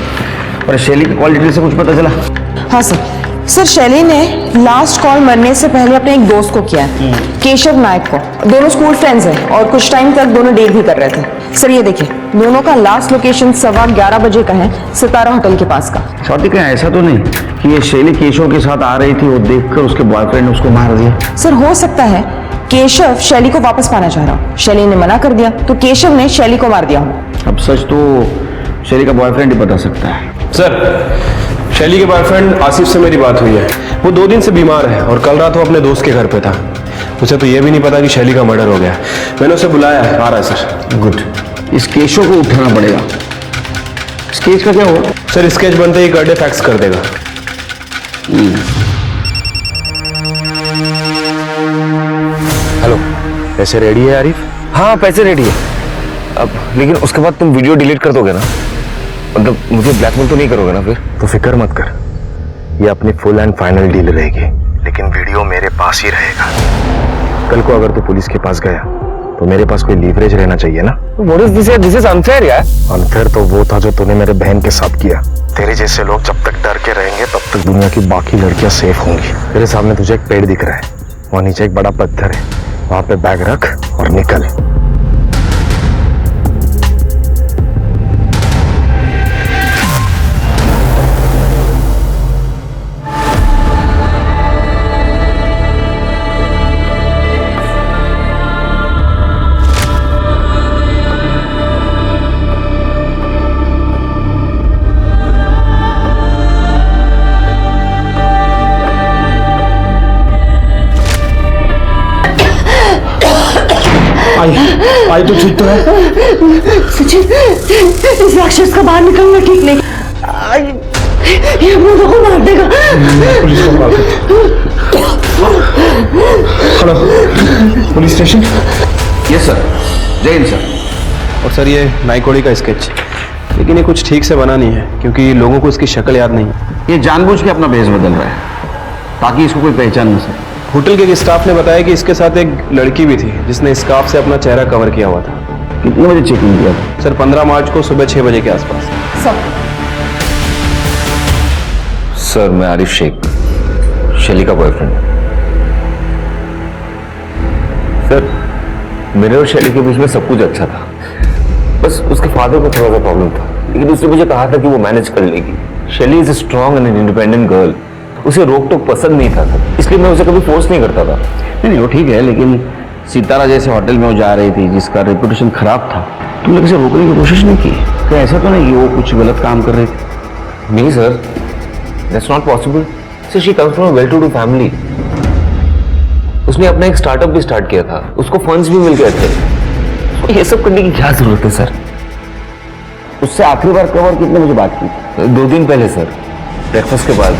और शैली की कॉल डिटेल से कुछ पता चला? हाँ सर शैली ने लास्ट कॉल मरने से पहले अपने एक दोस्त को किया है, केशव नायक को। दोनों स्कूल फ्रेंड्स हैं और कुछ टाइम तक दोनों डेट भी कर रहे थे। सर ये देखिए, दोनों का लास्ट लोकेशन 11:15 बजे का है, सितारा होटल के पास का। स्वाति कहीं ऐसा तो नहीं कि ये शैली केशव के साथ आ रही थी, वो देखकर उसके बॉयफ्रेंड ने उसको मार दिया? सर हो सकता है केशव शैली को वापस पाना चाह रहा हो, शैली ने मना कर दिया तो केशव ने शैली को मार दिया हो। अब सच तो शैली का बॉयफ्रेंड ही बता सकता है। सर शैली के बॉयफ्रेंड आसिफ से मेरी बात हुई है। वो 2 दिन से बीमार है और कल रात वो अपने दोस्त के घर पे था। उसे तो ये भी नहीं पता कि शैली का मर्डर हो गया। मैंने उसे बुलाया है, आ रहा है सर। गुड। इस केशव को उठाना पड़ेगा। स्केच का क्या हुआ? सर स्केच बनते ही कर डे फैक्स कर देगा। हेलो, पैसे रेडी है आरिफ? हाँ पैसे रेडी है। अब लेकिन उसके बाद तुम वीडियो डिलीट कर दोगे ना? मतलब मुझे ब्लैकमेल तो नहीं करोगे ना फिर? तो फिक्र मत कर, ये अपनी फुल एंड फाइनल डील रहेगी, लेकिन वीडियो मेरे पास ही रहेगा। कल को अगर तू पुलिस के पास गया तो मेरे पास कोई लीवरेज रहना चाहिए ना। What is this? This is unfair यार। अनफेयर तो वो था जो तूने मेरे बहन के साथ किया। तेरे जैसे लोग जब तक डर के रहेंगे तब तक दुनिया की बाकी लड़कियां सेफ होंगी। तेरे सामने तुझे एक पेड़ दिख रहा है, वहां नीचे एक बड़ा पत्थर है, वहां पे बैग रख और निकल। आई तो ठीक तो है। सचिन, इस राक्षस का बाहर निकलना ठीक नहीं। ये हम लोगों को मार देगा। पुलिस को कॉल कर। Hello, police station? Yes sir. जय हिंद सर। और सर ये नाइकोड़ी का स्केच, लेकिन ये कुछ ठीक से बना नहीं है क्योंकि लोगों को इसकी शक्ल याद नहीं है। ये जानबूझ के अपना भेष बदल रहा है ताकि इसको कोई पहचान न सके। होटल के स्टाफ ने बताया कि इसके साथ एक लड़की भी थी जिसने स्कार्फ से अपना चेहरा कवर किया हुआ था। कितने बजे चेकिंग किया था? सर 15 मार्च को सुबह 6 बजे के आसपास। सर मैं आरिफ शेख, शैली का बॉयफ्रेंड। सर मेरे और शैली के बीच में सब कुछ अच्छा था, बस उसके फादर को थोड़ा सा प्रॉब्लम था, लेकिन उसने मुझे कहा था कि वो मैनेज कर लेगी। शैली is a strong and independent girl. उसे रोक टोक पसंद नहीं था सर, इसलिए मैं उसे कभी फोर्स नहीं करता था। नहीं वो ठीक है, लेकिन सितारा जैसे होटल में वो जा रही थी जिसका रेपुटेशन खराब था, तुमने किसी रोकने की कोशिश नहीं की? क्या ऐसा तो नहीं कि वो कुछ गलत काम कर रही थी? नहीं sir, that's not possible. Sir she comes from a well to do family. उसने अपना एक स्टार्टअप भी स्टार्ट किया था, उसको फंड्स भी मिल गए थे। तो ये सब करने की क्या जरूरत है सर? उससे आखिरी बार कब और कितने बजे बात की? 2 दिन पहले सर, ब्रेकफास्ट के बाद।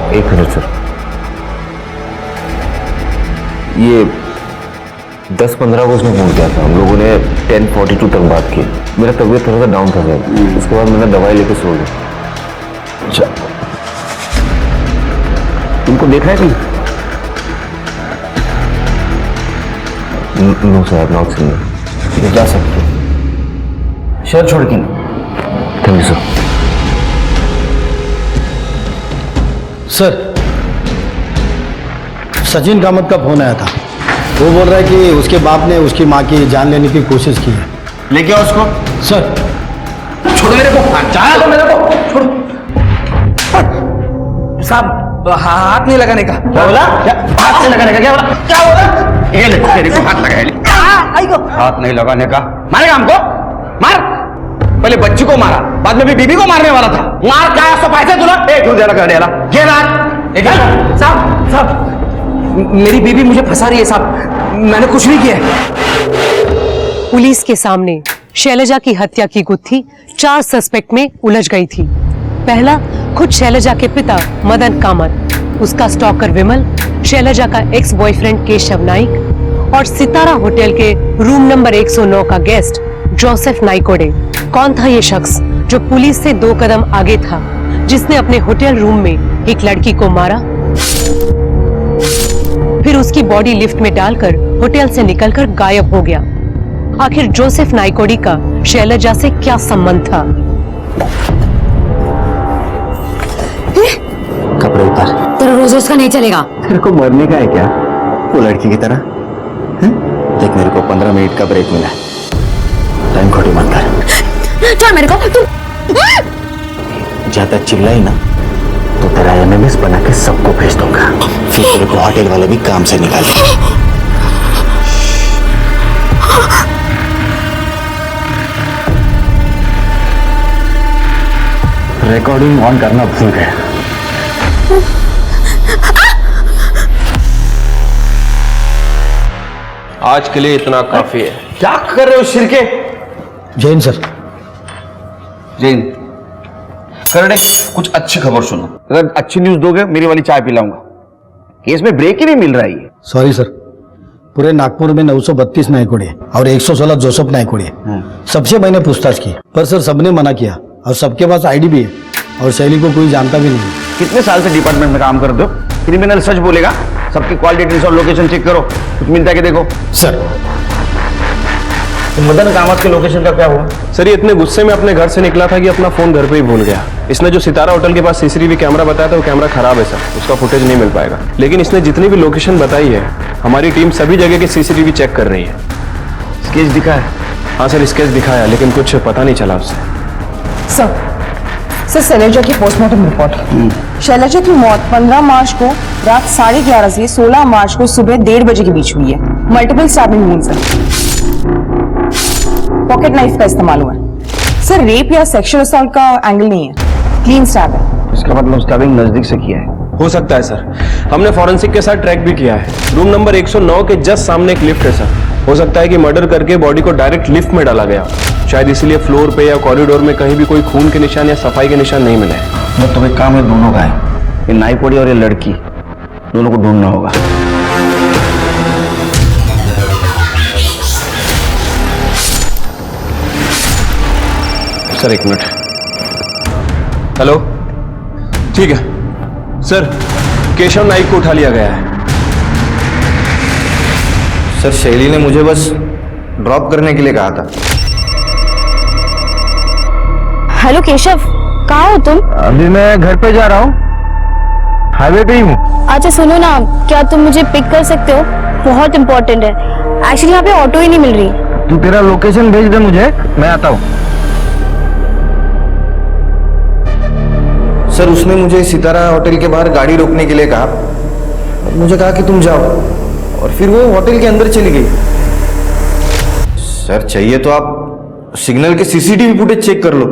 1 मिनट सर, ये 10-15 को उसने फोन किया था। हम लोगों ने 10:42 तक बात की। मेरा तबीयत थोड़ा सा डाउन था सर, उसके बाद मैंने दवाई लेके सो गया। अच्छा, तुमको देखा है कहीं? No sir, I have not seen him. ये जा सकते हो, शहर छोड़ के नहीं। Thank you sir. Sir, Sachin Kamath का फोन आया था। वो बोल रहा है कि उसके बाप ने उसकी माँ की जान लेने की कोशिश की है। लेके आओ उसको। सर छोड़ो मेरे को, जाने दो मेरे को, छोड़ो। साहब हाथ नहीं लगाने का। क्या बोला? हाथ नहीं लगाने का क्या बोला? क्या बोला? ये ले तेरे को हाथ लगाया। हाथ नहीं लगाने का। मारेगा हमको? मार। पहले बच्ची को मारा, बाद में भी बीबी को मारने वाला था। मार क्या है? पैसे तुला? क्यों दे रहा? ये मार। साहब मेरी बीबी मुझे फंसा रही है साहब, मैंने कुछ नहीं किया। पुलिस के सामने शैलजा की हत्या की गुत्थी 4 सस्पेक्ट में उलझ गई थी। पहला, खुद शैलजा के पिता मदन कामत, उसका स्टॉकर विमल, शैलजा का एक्स बॉयफ्रेंड केशव नाइक और सितारा होटल के रूम नंबर 109 का गेस्ट जोसेफ नाइकोडे। कौन था ये शख्स जो पुलिस से 2 कदम आगे था, जिसने अपने होटल रूम में एक लड़की को मारा, फिर उसकी बॉडी लिफ्ट में डालकर होटल से निकलकर गायब हो गया। आखिर जोसेफ नाइकोडी का शैलजा से क्या संबंध था? कपड़े उतार। तेरा रोज रोज का नहीं चलेगा। तेरे को मरने का है क्या वो लड़की की तरह? देख मेरे को 15 मिनट का ब्रेक मिला है, टाइम खोटी मत कर। छोड़ मेरे को। तू ज्यादा चिल्लाई ना तो तेरा एमएमएस बना के सबको भेज दूंगा, फिर तेरे को होटल वाले भी काम से निकालेंगे। रिकॉर्डिंग ऑन करना भूल गया। आज के लिए इतना काफी है। क्या कर रहे हो शिरके? जैन सर। जैन करडे, कुछ अच्छी खबर सुनो। अगर अच्छी न्यूज दोगे मेरी वाली चाय पिलाऊंगा। केस में ब्रेक ही नहीं मिल रहा है ये। सॉरी सर, पूरे नागपुर में 932 नायकोड़े और 116 जोसेफ नायकोड़े, सबसे मैंने पूछताछ की, पर सर सबने मना किया और सबके पास आईडी भी है और शैली को कोई जानता भी नहीं। कितने साल से डिपार्टमेंट में काम करते हो? क्रिमिनल सच बोलेगा। सबकी कॉल डिटेल्स और लोकेशन चेक करो, कुछ मिलता है कि देखो। सर तो मदन कामत के लोकेशन का क्या हुआ? सर ये इतने गुस्से में अपने घर से निकला था कि अपना फोन घर पे ही भूल गया। इसने जो सितारा होटल के पास सीसीटीवी कैमरा बताया था वो कैमरा खराब है सर, उसका फुटेज नहीं मिल पाएगा। लेकिन इसने जितनी भी लोकेशन बताई है, हमारी टीम सभी जगह के सीसीटीवी चेक कर रही है। स्केच दिखा है? हाँ सर, स्केच दिखाया, लेकिन कुछ पता नहीं चला उससे। सर शैलजा की पोस्टमार्टम रिपोर्ट। शैलजा की मौत 15 मार्च को रात 11:30 से 16 मार्च को सुबह 1:30 बजे के बीच हुई है। मल्टीपल स्टैबिंग वुंड्स हैं। पॉकेट नाइफ का इस्तेमाल हुआ है। सर रेप या सेक्सुअल असॉल्ट का एंगल नहीं है, क्लीन स्टैब है। इसका मतलब स्टैबिंग नजदीक से किया है। हो सकता है सर, हमने फॉरेंसिक के साथ ट्रैक भी किया है। रूम नंबर 109 के जस्ट सामने एक लिफ्ट है सर। हो सकता है कि मर्डर करके बॉडी को डायरेक्ट लिफ्ट में डाला गया, शायद इसीलिए फ्लोर पे या कॉरिडोर में कहीं भी कोई खून के निशान या सफाई के निशान नहीं मिले। मैं तो एक काम है, दोनों का है, ये नाइकोडी और ये लड़की, दोनों को ढूंढना होगा। Sir 1 minute. हेलो, ठीक है सर, केशव नाइक को उठा लिया गया है। सर शैली ने मुझे बस ड्रॉप करने के लिए कहा था। हेलो केशव, कहाँ हो तुम? अभी मैं घर पे जा रहा हूँ, हाईवे पे ही हूँ। अच्छा सुनो ना, क्या तुम मुझे पिक कर सकते हो? बहुत इंपॉर्टेंट है। एक्चुअली यहाँ पे ऑटो ही नहीं मिल रही। तू तेरा लोकेशन भेज दे मुझे, मैं आता हूँ। सर उसने मुझे सितारा होटल के बाहर गाड़ी रोकने के लिए कहा और मुझे कहा कि तुम जाओ, और फिर वो होटल के अंदर चली गई। सर चाहिए तो आप सिग्नल के सीसीटीवी फुटेज चेक कर लो।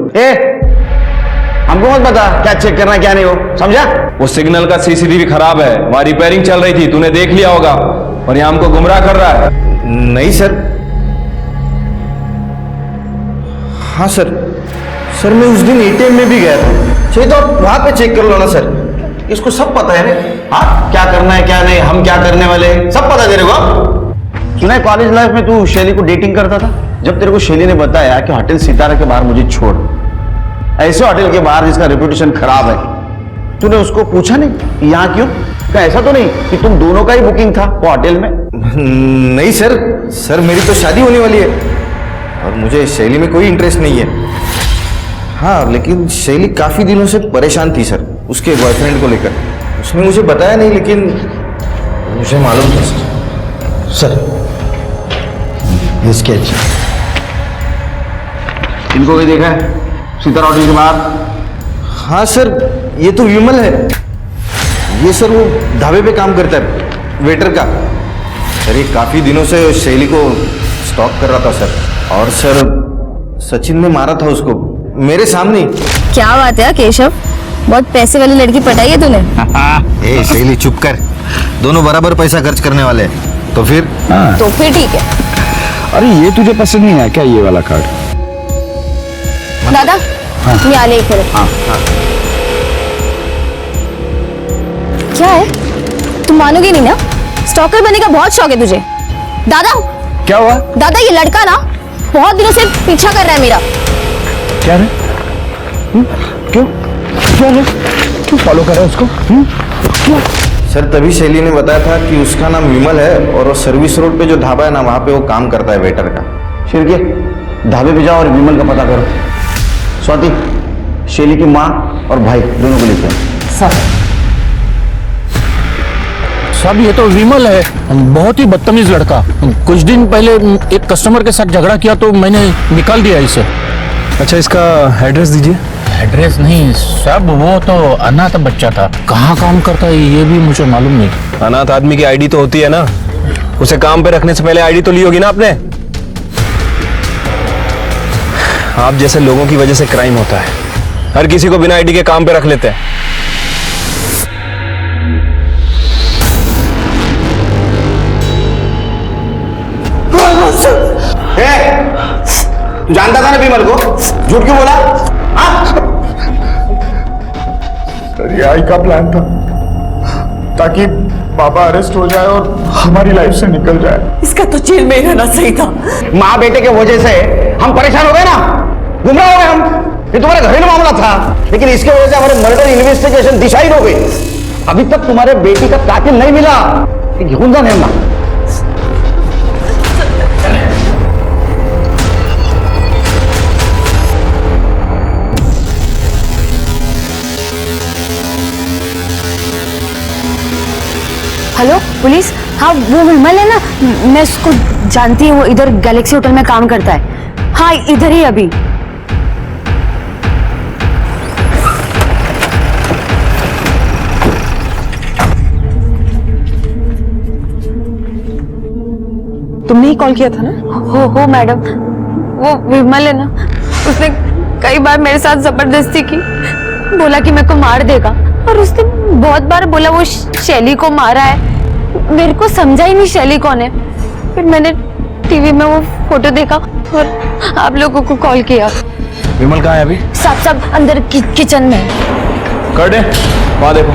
हमको मत बता क्या चेक करना क्या नहीं हो, समझा? वो सिग्नल का सीसीटीवी खराब है, वहां रिपेयरिंग चल रही थी, तूने देख लिया होगा, और यहाँ हमको गुमराह कर रहा है। नहीं सर। हाँ सर, सर मैं उस दिन एटीएम में भी गया था, चाहिए तो आप वहां पे चेक कर लो ना सर। इसको सब पता है रे, हाँ क्या करना है क्या नहीं, हम क्या करने वाले, सब पता है तेरे को। सुना है कॉलेज लाइफ में तू शैली को डेटिंग करता था? जब तेरे को शैली ने बताया कि होटल सितारा के बाहर मुझे छोड़, ऐसे होटल के बाहर जिसका रेपुटेशन खराब है, तूने उसको पूछा नहीं कि यहाँ क्यों? क्या ऐसा तो नहीं कि तुम दोनों का ही बुकिंग था वो होटल में? नहीं सर, सर मेरी तो शादी होने वाली है और मुझे शैली में कोई इंटरेस्ट नहीं है। हाँ लेकिन शैली काफी दिनों से परेशान थी सर उसके बॉयफ्रेंड को लेकर। उसने मुझे बताया नहीं लेकिन मुझे मालूम था सर। सर ये स्केच इनको भी देखा है सितारा होटल के बाहर? हाँ सर, ये तो विमल है। ये सर वो ढाबे पे काम करता है, वेटर का। सर ये काफी दिनों से शैली को स्टॉक कर रहा था सर, और सर सचिन ने मारा था उसको मेरे सामने। क्या बात है केशव, बहुत पैसे वाली लड़की पटाई है तूने। ए शैली चुप कर, दोनों बराबर पैसा खर्च करने वाले हैं। तो फिर तो फिर ठीक है। अरे ये तुझे पसंद नहीं आया क्या ये वाला कार्ड? दादा ये आले फिर क्या है, तुम मानोगे नहीं ना, स्टॉकर बनने का बहुत शौक है तुझे। दादा क्या हुआ? दादा ये लड़का ना बहुत दिनों से पीछा कर रहा है मेरा। क्या रे? क्यों क्यों रे? क्यों फॉलो कर रहा है उसको? क्यों? सर तभी शैली ने बताया था कि उसका नाम विमल है और वो सर्विस रोड पे जो ढाबा है ना वहाँ पे वो काम करता है वेटर का। शिरके ढाबे पे जाओ और विमल का पता करो। स्वाति शैली की माँ और भाई दोनों को लेके आओ। सब ये तो विमल है, बहुत ही बदतमीज लड़का। कुछ दिन पहले एक कस्टमर के साथ झगड़ा किया तो मैंने निकाल दिया इसे। अच्छा इसका एड्रेस दीजिए। एड्रेस नहीं सब, वो तो अनाथ बच्चा था, कहाँ काम करता है ये भी मुझे मालूम नहीं। अनाथ आदमी की आईडी तो होती है ना, उसे काम पे रखने से पहले आईडी तो ली होगी ना आपने। आप जैसे लोगों की वजह से क्राइम होता है, हर किसी को बिना आईडी के काम पे रख लेते हैं। तू जानता था ना विमल को, झूठ क्यों बोला? सर ये आई का प्लान था ताकि पापा अरेस्ट हो जाए और हमारी लाइफ से निकल जाए। इसका तो जेल में रहना सही था। माँ बेटे के वजह से हम परेशान हो गए ना, गुमराह हो गए हम। ये तुम्हारे घरेलू मामला था, लेकिन इसके वजह से हमारे मर्डर इन्वेस्टिगेशन दिशाहीन हो गई। अभी तक तुम्हारे बेटी का कातिल नहीं मिला। घूमता नहीं ना। हेलो पुलिस, हाँ वो विमल है ना, मैं उसको जानती हूँ, वो इधर गैलेक्सी होटल में काम करता है। हाँ इधर ही अभी। तुमने ही कॉल किया था ना? हो मैडम, वो विमल है ना, उसने कई बार मेरे साथ जबरदस्ती की, बोला कि मेरे को मार देगा, और उसने बहुत बार बोला वो शैली को मारा है। मेरे को समझा ही नहीं शैली कौन है। फिर मैंने टीवी में वो फोटो देखा और आप लोगों को कॉल किया। विमल कहाँ है अभी? सब अंदर किचन में। कर दे, वहां देखो।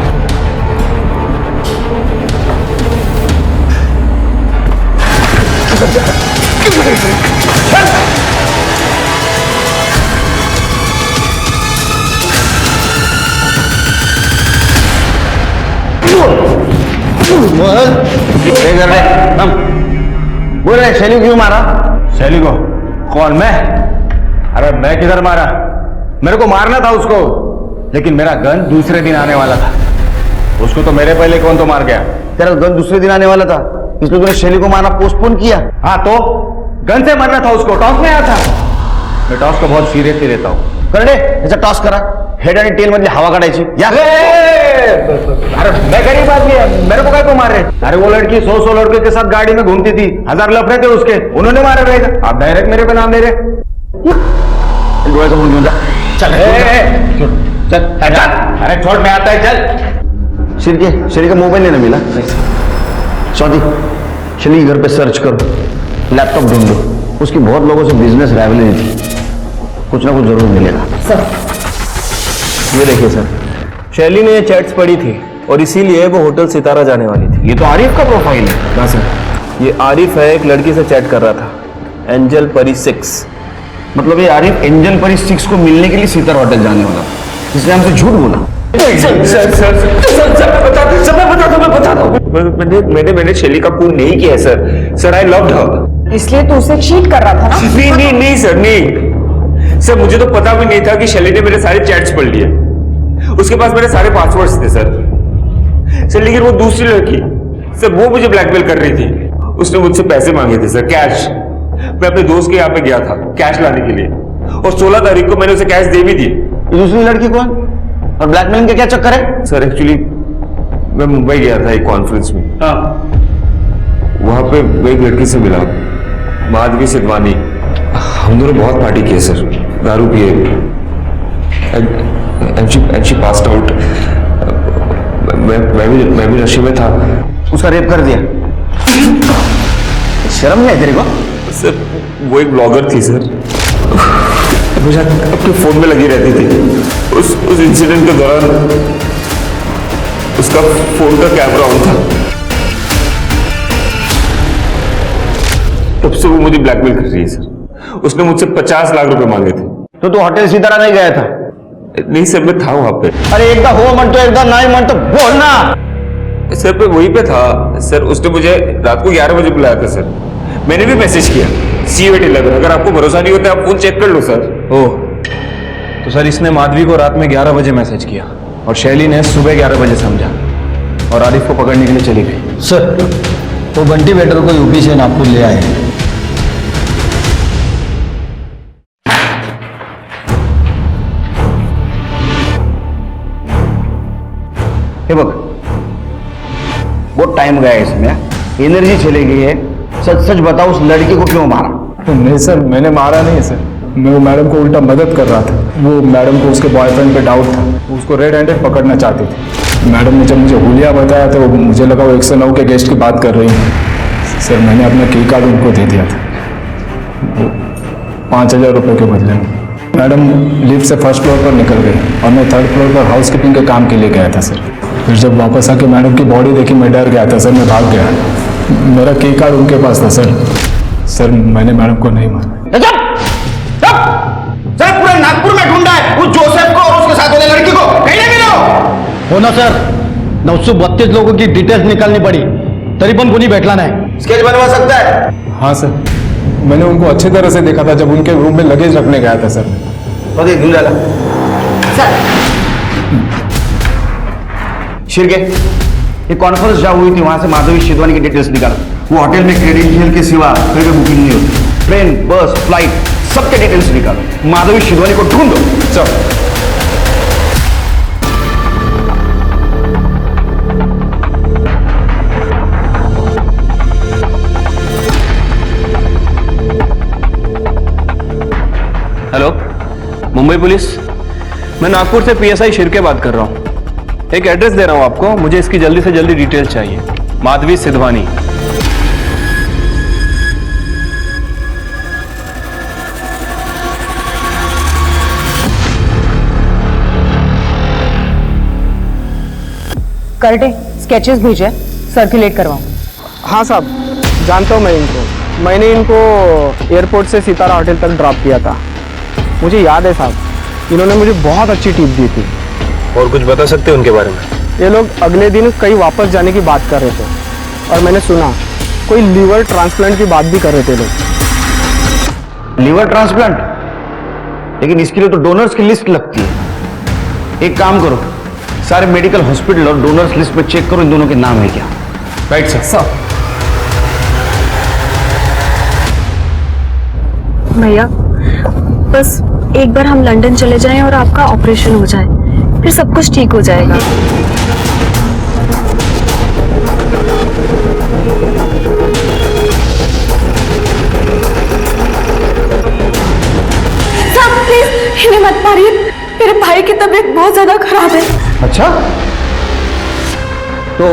कर रहे हम बोल रहे शैली क्यों मारा? शैली को? कौन? मैं? अरे मैं किधर मारा? मेरे को मारना था उसको, लेकिन मेरा गन दूसरे दिन आने वाला था। उसको तो मेरे पहले कौन तो मार गया। तेरा गन दूसरे दिन आने वाला था, इसलिए तूने शैली को मारना पोस्टपोन किया। हाँ तो गन से मारना था उसको, टॉस में आया था। मैं टॉस को बहुत सीरियसली लेता हूँ। कर दे ऐसा टॉस करा, हेड आणि टेल मधली हवा काढायची। अरे मैं गरीब आदमी है, मेरे को क्या को मार रहे? अरे वो लड़की 100 लड़के के साथ गाड़ी में घूमती थी, 1000 लफड़े थे उसके, उन्होंने मारा रहेगा। आप डायरेक्ट मेरे पे नाम दे रहे। चल चल, अरे छोड़, में आता है, चल। शैली का मोबाइल नहीं ना मिला? स्वाति शैली के घर पे सर्च करो, लैपटॉप ढूंढ लो, उसकी बहुत लोगों से बिजनेस राइवलरी थी, कुछ ना कुछ जरूर मिलेगा। सर ये देखिए सर, शैली ने ये चैट्स पढ़ी थी और इसीलिए वो होटल सितारा जाने वाली थी। ये तो आरिफ का प्रोफाइल है। हाँ सर, ये आरिफ है, एक लड़की से चैट कर रहा था, एंजल परी 6। मतलब ये आरिफ एंजल परी 6 को मिलने के लिए सितारा होटल जाने वाला, इसलिए हमसे झूठ बोला। मैंने शैली का खून नहीं किया सर। I loved her. इसलिए तो उसे चीट कर रहा था ना? नहीं सर, नहीं सर, मुझे तो पता भी नहीं था कि शैली ने मेरे सारे चैट्स पढ़ लिए। उसके पास मेरे सारे पासवर्ड्स थे सर। लेकिन वो दूसरी लड़की सर, वो मुझे ब्लैकमेल कर रही थी। उसने मुझसे पैसे मांगे थे सर, कैश। मैं अपने दोस्त के यहाँ पे गया था कैश लाने के लिए, और 16 तारीख को मैंने उसे कैश दे भी दिए। दूसरी लड़की कौन और ब्लैकमेलिंग का क्या चक्कर है? सर एक्चुअली मैं मुंबई गया था एक कॉन्फ्रेंस में। हाँ। वहां पे मैं एक लड़की से मिला, माधवी सिद्धवानी। हम दोनों बहुत पार्टी किए सर, दारू पिए, एंड शी पास्ड आउट। मैं भी नशे में था। उसका रेप कर दिया? शर्म नहीं है तेरे को? सर वो एक ब्लॉगर थी सर, मुझे अपने फोन में लगी रहती थी। उस इंसिडेंट के दौरान उसका फोन का कैमरा ऑन था। तब से वो मुझे ब्लैकमेल कर रही है सर। उसने मुझसे 50 लाख रुपए मांगे थे। तो तू होटल सितारा नहीं गया था? नहीं सर, मैं था वहां पे। अरे एकदा हो मन तो एकदा नहीं मन तो बोलना। सर मैं वहीं पे था सर। उसने मुझे रात को 11 बजे बुलाया था सर। मैंने भी मैसेज किया C811। अगर आपको भरोसा नहीं होता आप फोन चेक कर लो सर। ओह, तो सर इसने माधवी को रात में 11 बजे मैसेज किया और शैली ने सुबह 11 बजे समझा और आरिफ को पकड़ने के लिए चली गई। सर वो बंटी वेटर को यूपी से नागपुर ले आए हैं। हे बघ, बहुत टाइम गया है इसमें, एनर्जी चली गई है। सच सच बताओ, उस लड़की को क्यों मारा? नहीं सर, मैंने मारा नहीं सर। मैं वो मैडम को उल्टा मदद कर रहा था। वो मैडम को उसके बॉयफ्रेंड पे डाउट था, वो उसको रेड हैंडेड पकड़ना चाहती थी। मैडम ने जब मुझे हुलिया बताया तो मुझे लगा वो 109 के गेस्ट की बात कर रही है। सर मैंने अपना की कार्ड उनको दे दिया था 5000 रुपये के बदले में। मैडम लिफ्ट से फर्स्ट फ्लोर पर निकल गई और मैं थर्ड फ्लोर पर हाउस कीपिंग के काम के लिए गया था सर। फिर जब वापस आके मैडम की बॉडी देखी मैं डर गया था सर, मैं भाग गया। मेरा की कार्ड उनके पास था सर। सर मैंने मैडम को नहीं मारा। सर पूरे नागपुर में ढूंढा है उस जोसेफ को और उसके साथ वाले लड़की को, कहीं नहीं मिलो। हो ना सर, 932 लोगों की डिटेल्स निकालनी पड़ी, तरी पण कोणी भेटला नाही। स्केच बनवा सकता है? हाँ सर, मैंने उनको अच्छी तरह से देखा था जब उनके रूम में लगेज रखने गया था सर। शिरके, ये कॉन्फ्रेंस जहाँ हुई थी वहां से माधवी शिदवानी की डिटेल्स निकाला। वो होटल में क्रेडेंशियल के सिवा कहीं भी बुकिंग नहीं होती। ट्रेन, बस, फ्लाइट सबके डिटेल्स निकालो। माधवी शिदवानी को ढूंढो सर। Hello, Mumbai police. मैं नागपुर से PSI शिर्के बात कर रहा हूँ। एक एड्रेस दे रहा हूँ आपको, मुझे इसकी जल्दी से जल्दी डिटेल चाहिए। माधवी सिधवानी। करटे स्केचेस भेजे, सर्कुलेट करवाऊं। हाँ साहब, जानता हूँ मैं इनको। मैंने इनको एयरपोर्ट से सितारा होटल तक ड्रॉप किया था। मुझे याद है साहब, इन्होंने मुझे बहुत अच्छी टिप दी थी। और कुछ बता सकते हैं उनके बारे में? ये लोग अगले दिन कहीं वापस जाने की बात कर रहे थे और मैंने सुना कोई लीवर ट्रांसप्लांट की बात भी कर रहे थे लोग। Liver transplant? लेकिन इसके लिए तो डोनर्स की लिस्ट लगती है। एक काम करो, सारे मेडिकल हॉस्पिटल और डोनर्स लिस्ट में चेक करो इन दोनों के नाम है क्या। Right sir. भैया बस एक बार हम लंदन चले जाएं और आपका ऑपरेशन हो जाए, फिर सब कुछ ठीक हो जाएगा। साहब प्लीज इन्हें मत मारिए, मेरे भाई की तबीयत बहुत ज्यादा खराब है। अच्छा, तो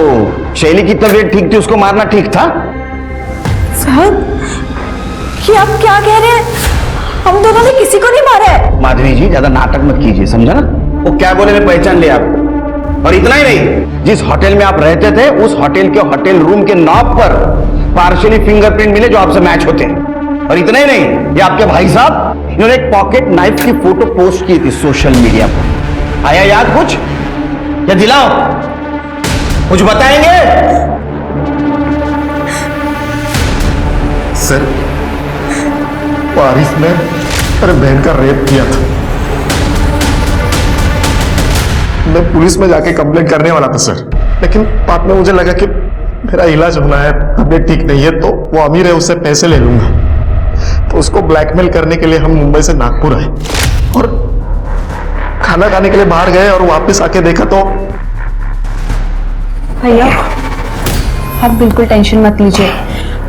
शैली की तबीयत ठीक थी, उसको मारना ठीक था? साहब ये आप क्या कह रहे हैं? हम दोनों ने किसी को नहीं मारा है। माधवी जी ज्यादा नाटक मत कीजिए, समझा ना? वो क्या बोले मैं पहचान लिया आपको। और इतना ही नहीं, जिस होटल में आप रहते थे उस होटल के होटल रूम के नॉब पर पार्शियली फिंगरप्रिंट मिले जो आपसे मैच होते हैं। और इतना ही नहीं, ये आपके भाई साहब इन्होंने एक पॉकेट नाइफ की फोटो पोस्ट की थी सोशल मीडिया पर। आया याद कुछ? या दिलाओ, कुछ बताएंगे? सर आरिफ ने मेरे बहन का रेप किया था। मैं पुलिस में जाके कंप्लेंट करने वाला था सर, लेकिन बाद में मुझे लगा कि मेरा इलाज होना है, तबीयत ठीक नहीं है, तो वो अमीर है उससे पैसे ले लूंगा। तो उसको ब्लैकमेल करने के लिए हम मुंबई से नागपुर आए और खाना खाने के लिए बाहर गए और वापस आके देखा तो। भैया आप बिल्कुल टेंशन मत लीजिए,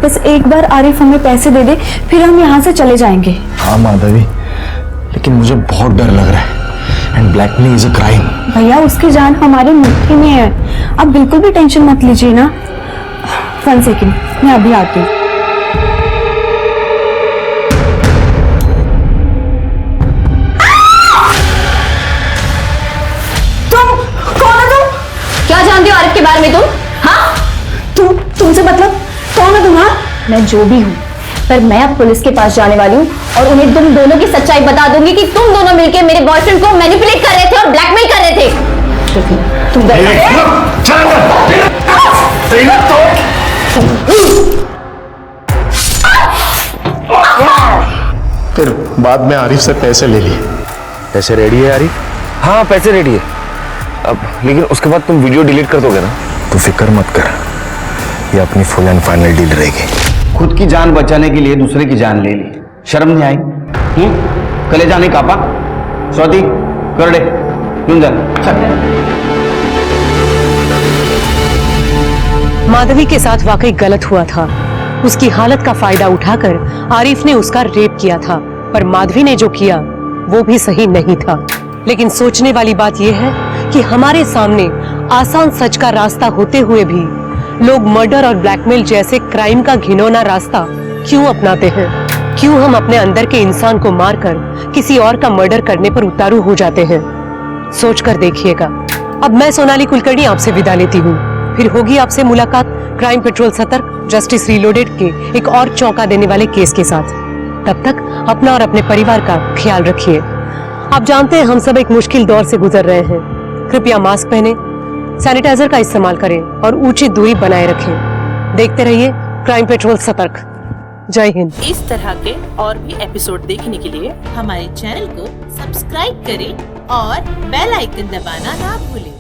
बस एक बार आरिफ हमें पैसे दे दे, फिर हम यहाँ से चले जाएंगे। हाँ माधवी, लेकिन मुझे बहुत डर लग रहा है and blackmail is a crime. भैया उसकी जान हमारे मुट्ठी में है, आप बिल्कुल भी टेंशन मत लीजिए ना। 1 सेकेंड, मैं अभी आती हूँ। परिवार में तुम? हाँ, तुमसे मतलब कौन है तुम? मैं जो भी हूँ, पर मैं अब पुलिस के पास जाने वाली हूँ और उन्हें तुम दोनों की सच्चाई बता दूंगी कि तुम दोनों मिलकर मेरे बॉयफ्रेंड को मैनिपुलेट कर रहे थे और ब्लैकमेल कर रहे थे। तुम फिर बाद में आरिफ से पैसे ले लिए। पैसे रेडी है आरिफ? हाँ पैसे रेडी है अब, लेकिन उसके बाद तुम वीडियो डिलीट कर दोगे ना? तू फिक्र मत कर, ये अपनी फुल एंड फाइनल डील रहेगी। खुद की जान बचाने के लिए दूसरे की जान ले ली, शर्म नहीं आई? कलेजा नहीं कापा? स्वाति कर दे, क्यों जा? माधवी के साथ वाकई गलत हुआ था। उसकी हालत का फायदा उठाकर आरिफ ने उसका रेप किया था, पर माधवी ने जो किया वो भी सही नहीं था। लेकिन सोचने वाली बात यह है कि हमारे सामने आसान सच का रास्ता होते हुए भी लोग मर्डर और ब्लैकमेल जैसे क्राइम का घिनौना रास्ता क्यों अपनाते हैं? क्यों हम अपने अंदर के इंसान को मारकर किसी और का मर्डर करने पर उतारू हो जाते हैं? सोचकर देखिएगा। अब मैं सोनाली कुलकर्णी आपसे विदा लेती हूँ। फिर होगी आपसे मुलाकात क्राइम पेट्रोल सतर्क जस्टिस रीलोडेड के एक और चौंका देने वाले केस के साथ। तब तक अपना और अपने परिवार का ख्याल रखिए। आप जानते हैं हम सब एक मुश्किल दौर से गुजर रहे हैं। कृपया मास्क पहने, सैनिटाइजर का इस्तेमाल करें और उचित दूरी बनाए रखें। देखते रहिए क्राइम पेट्रोल सतर्क। जय हिंद। इस तरह के और भी एपिसोड देखने के लिए हमारे चैनल को सब्सक्राइब करें और बेल आइकन दबाना ना भूलें।